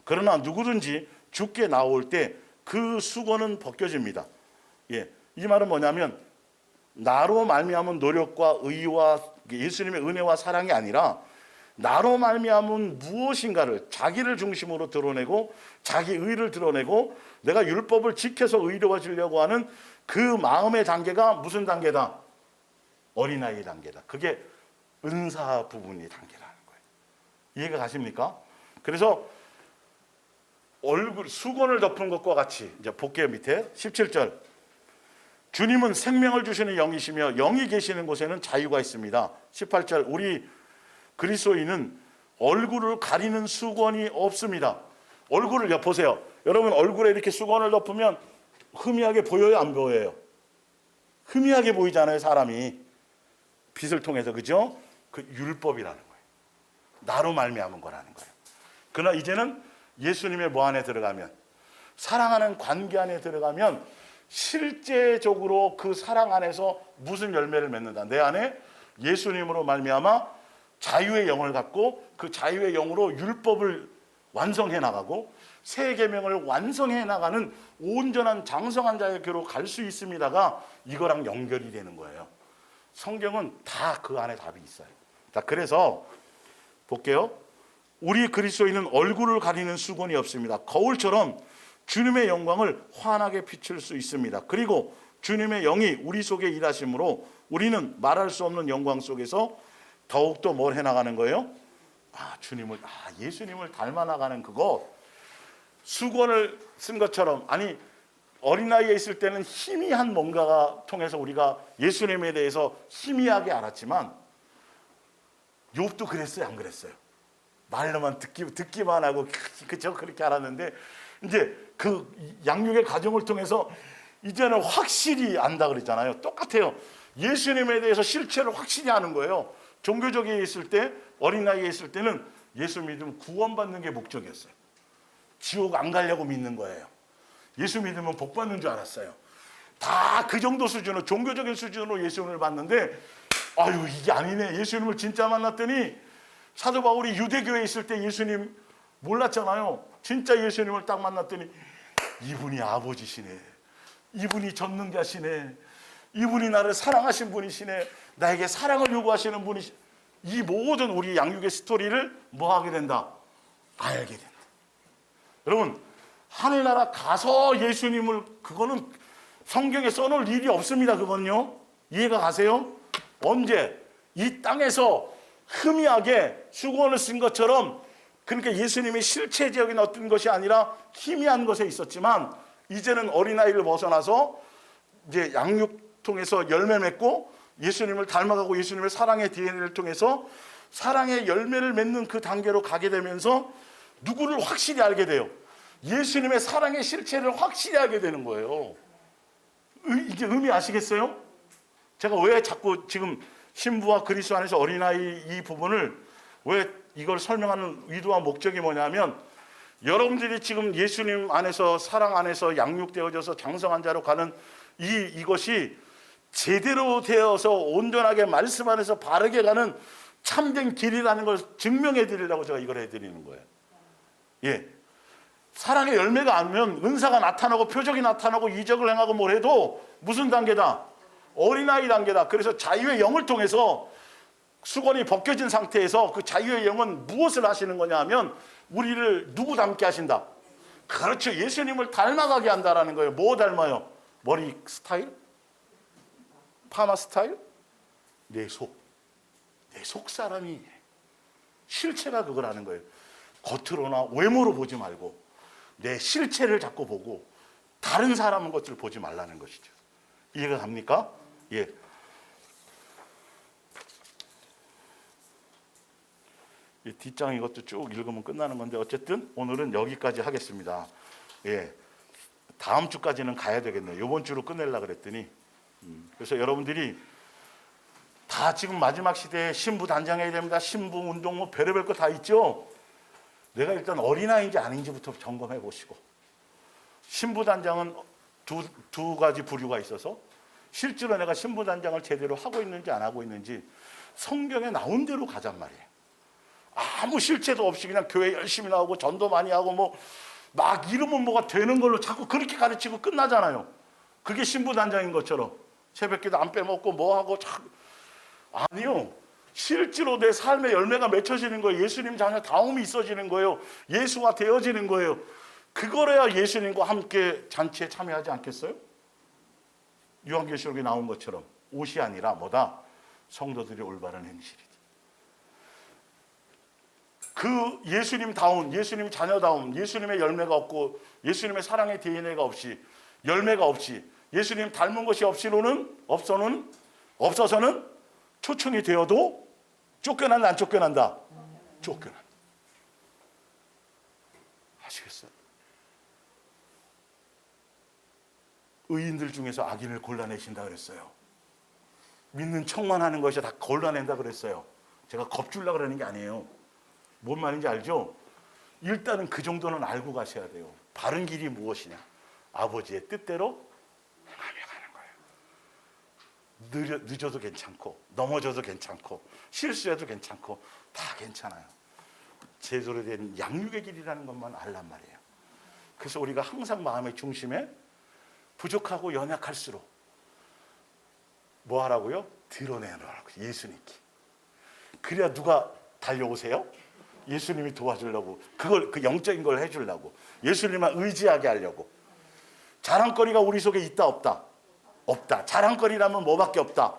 그러나 누구든지 주께 나올 때 그 수건은 벗겨집니다. 예, 이 말은 뭐냐면 나로 말미암은 노력과 의와 예수님의 은혜와 사랑이 아니라 나로 말미암은 무엇인가를 자기를 중심으로 드러내고 자기 의를 드러내고 내가 율법을 지켜서 의로워지려고 하는 그 마음의 단계가 무슨 단계다? 어린아이의 단계다. 그게 은사 부분의 단계라는 거예요. 이해가 가십니까? 그래서 수건을 덮은 것과 같이, 이제 볼게요. 밑에 17절. 주님은 생명을 주시는 영이시며 영이 계시는 곳에는 자유가 있습니다. 18절. 우리 그리스도인은 얼굴을 가리는 수건이 없습니다. 얼굴을 보세요. 여러분 얼굴에 이렇게 수건을 덮으면 희미하게 보여요? 안 보여요? 희미하게 보이잖아요. 사람이 빛을 통해서. 그죠? 그 율법이라는 거예요. 나로 말미암은 거라는 거예요. 그러나 이제는 예수님의 뭐 안에 들어가면, 사랑하는 관계 안에 들어가면 실제적으로 그 사랑 안에서 무슨 열매를 맺는다. 내 안에 예수님으로 말미암아 자유의 영을 갖고 그 자유의 영으로 율법을 완성해 나가고 새 계명을 완성해 나가는 온전한 장성한 자의 교로 갈 수 있습니다가 이거랑 연결이 되는 거예요. 성경은 다 그 안에 답이 있어요. 자, 그래서 볼게요. 우리 그리스도인은 얼굴을 가리는 수건이 없습니다. 거울처럼 주님의 영광을 환하게 비출 수 있습니다. 그리고 주님의 영이 우리 속에 일하심으로 우리는 말할 수 없는 영광 속에서 더욱더 뭘 해나가는 거예요? 예수님을 닮아나가는 그거, 수건을 쓴 것처럼, 아니 어린아이에 있을 때는 희미한 뭔가가 통해서 우리가 예수님에 대해서 희미하게 알았지만 욥도 그랬어요, 안 그랬어요? 말로만 듣기만 하고 그저 그렇게 알았는데 이제 그 양육의 과정을 통해서 이제는 확실히 안다 그랬잖아요. 똑같아요. 예수님에 대해서 실체를 확실히 아는 거예요. 종교적에 있을 때, 어린아이에 있을 때는 예수 믿으면 구원받는 게 목적이었어요. 지옥 안 가려고 믿는 거예요. 예수 믿으면 복 받는 줄 알았어요. 다 그 정도 수준으로, 종교적인 수준으로 예수님을 봤는데 아유, 이게 아니네. 예수님을 진짜 만났더니 사도 바울이 유대교에 있을 때 예수님 몰랐잖아요. 진짜 예수님을 딱 만났더니 이분이 아버지시네, 이분이 전능자시네, 이분이 나를 사랑하신 분이시네, 나에게 사랑을 요구하시는 분이시. 이 모든 우리 양육의 스토리를 뭐 하게 된다? 알게 된다. 여러분, 하늘나라 가서 예수님을, 그거는 성경에 써놓을 일이 없습니다. 그건요, 이해가 가세요? 언제 이 땅에서 희미하게 수고원을 쓴 것처럼, 그러니까 예수님이 실체적인 어떤 것이 아니라 희미한 것에 있었지만 이제는 어린아이를 벗어나서 이제 양육 통해서 열매 맺고 예수님을 닮아가고 예수님의 사랑의 DNA를 통해서 사랑의 열매를 맺는 그 단계로 가게 되면서 누구를 확실히 알게 돼요? 예수님의 사랑의 실체를 확실히 알게 되는 거예요. 이게 의미 아시겠어요? 제가 왜 자꾸 지금 신부와 그리스도 안에서 어린아이 이 부분을 왜 이걸 설명하는 의도와 목적이 뭐냐면, 여러분들이 지금 예수님 안에서, 사랑 안에서 양육되어져서 장성한 자로 가는 이것이 제대로 되어서 온전하게 말씀 안에서 바르게 가는 참된 길이라는 걸 증명해 드리려고 제가 이걸 해드리는 거예요. 예. 사랑의 열매가 아니면 은사가 나타나고 표적이 나타나고 이적을 행하고 뭘 해도 무슨 단계다? 어린아이 단계다. 그래서 자유의 영을 통해서 수건이 벗겨진 상태에서 그 자유의 영은 무엇을 하시는 거냐 하면 우리를 누구 닮게 하신다? 그렇죠. 예수님을 닮아가게 한다라는 거예요. 뭐 닮아요? 머리 스타일? 파마 스타일? 내 속 사람이, 실체가 그걸 하는 거예요. 겉으로나 외모로 보지 말고 내 실체를 자꾸 보고 다른 사람의 것을 보지 말라는 것이죠. 이해가 갑니까? 예. 이 뒷장 이것도 쭉 읽으면 끝나는 건데 어쨌든 오늘은 여기까지 하겠습니다. 예. 다음 주까지는 가야 되겠네요. 이번 주로 끝내려고 그랬더니. 그래서 여러분들이 다 지금 마지막 시대에 신부 단장해야 됩니다. 신부 운동 뭐 별의별 거 다 있죠. 내가 일단 어린아이인지 아닌지부터 점검해 보시고, 신부 단장은 두 가지 부류가 있어서 실제로 내가 신부 단장을 제대로 하고 있는지 안 하고 있는지 성경에 나온 대로 가잔 말이에요. 아무 실체도 없이 그냥 교회 열심히 나오고 전도 많이 하고 뭐 막 이러면 뭐가 되는 걸로 자꾸 그렇게 가르치고 끝나잖아요. 그게 신부 단장인 것처럼 새벽기도 안 빼먹고 뭐 하고 아니요. 실제로 내 삶의 열매가 맺혀지는 거예요. 예수님 자녀 다움이 있어지는 거예요. 예수가 되어지는 거예요. 그거래야 예수님과 함께 잔치에 참여하지 않겠어요? 요한계시록에 나온 것처럼 옷이 아니라 뭐다? 성도들이 올바른 행실이지. 그 예수님다운, 예수님 자녀다운, 예수님의 열매가 없고 예수님의 사랑의 DNA가 없이, 열매가 없이, 예수님 닮은 것이 없어서는 초청이 되어도 쫓겨난다, 안 쫓겨난다? 쫓겨난다. 아시겠어요? 의인들 중에서 악인을 골라내신다 그랬어요. 믿는 척만 하는 것이 다 골라낸다 그랬어요. 제가 겁주려고 그러는 게 아니에요. 뭔 말인지 알죠? 일단은 그 정도는 알고 가셔야 돼요. 바른 길이 무엇이냐? 아버지의 뜻대로 행하며 가는 거예요. 늦어도 괜찮고 넘어져도 괜찮고 실수해도 괜찮고 다 괜찮아요. 제대로 된 양육의 길이라는 것만 알란 말이에요. 그래서 우리가 항상 마음의 중심에 부족하고 연약할수록 뭐 하라고요? 드러내라고. 예수님께. 그래야 누가 달려오세요? 예수님이 도와주려고, 그 영적인 걸 해주려고, 예수님만 의지하게 하려고. 자랑거리가 우리 속에 있다 없다? 없다. 자랑거리라면 뭐밖에 없다?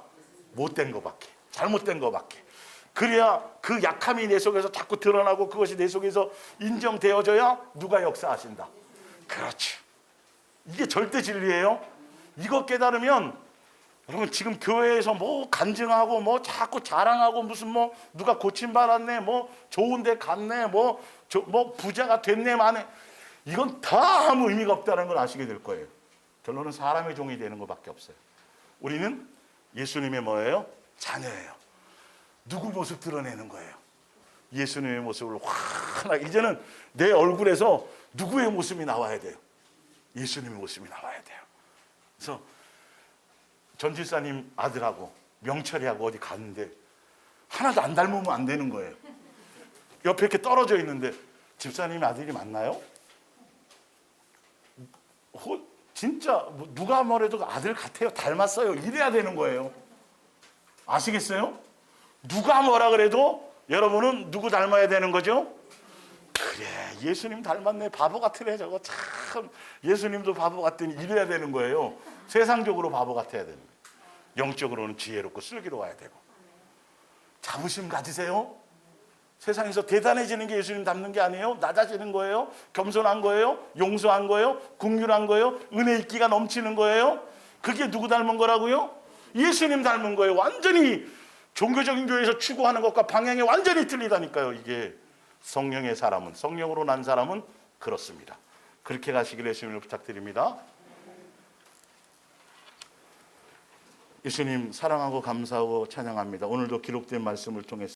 못된 거밖에, 잘못된 거밖에. 그래야 그 약함이 내 속에서 자꾸 드러나고 그것이 내 속에서 인정되어져야 누가 역사하신다. 그렇죠. 이게 절대 진리예요. 이거 깨달으면 여러분 지금 교회에서 뭐 간증하고 뭐 자꾸 자랑하고 무슨 뭐 누가 고침 받았네 뭐 좋은 데 갔네 뭐 부자가 됐네 마네, 이건 다 아무 의미가 없다는 걸 아시게 될 거예요. 결론은 사람의 종이 되는 것밖에 없어요. 우리는 예수님의 뭐예요? 자녀예요. 누구 모습 드러내는 거예요? 예수님의 모습을 환하게. 이제는 내 얼굴에서 누구의 모습이 나와야 돼요? 예수님의 모습이 나와야 돼요. 그래서 전 집사님 아들하고 명철이하고 어디 갔는데 하나도 안 닮으면 안 되는 거예요. 옆에 이렇게 떨어져 있는데 집사님 아들이 맞나요? 진짜 누가 뭐래도 아들 같아요, 닮았어요, 이래야 되는 거예요. 아시겠어요? 누가 뭐라 그래도 여러분은 누구 닮아야 되는 거죠? 그래, 예수님 닮았네, 바보 같으네 저거 참, 예수님도 바보 같더니 이래야 되는 거예요. 세상적으로 바보 같아야 되는 거예요. 영적으로는 지혜롭고 슬기로워야 되고. 자부심 가지세요. 세상에서 대단해지는 게 예수님 닮는 게 아니에요. 낮아지는 거예요. 겸손한 거예요. 용서한 거예요. 긍휼한 거예요. 은혜 있기가 넘치는 거예요. 그게 누구 닮은 거라고요? 예수님 닮은 거예요. 완전히 종교적인 교회에서 추구하는 것과 방향이 완전히 틀리다니까요. 이게 성령의 사람은, 성령으로 난 사람은 그렇습니다. 그렇게 가시기를 예수님을 부탁드립니다. 예수님 사랑하고 감사하고 찬양합니다. 오늘도 기록된 말씀을 통해서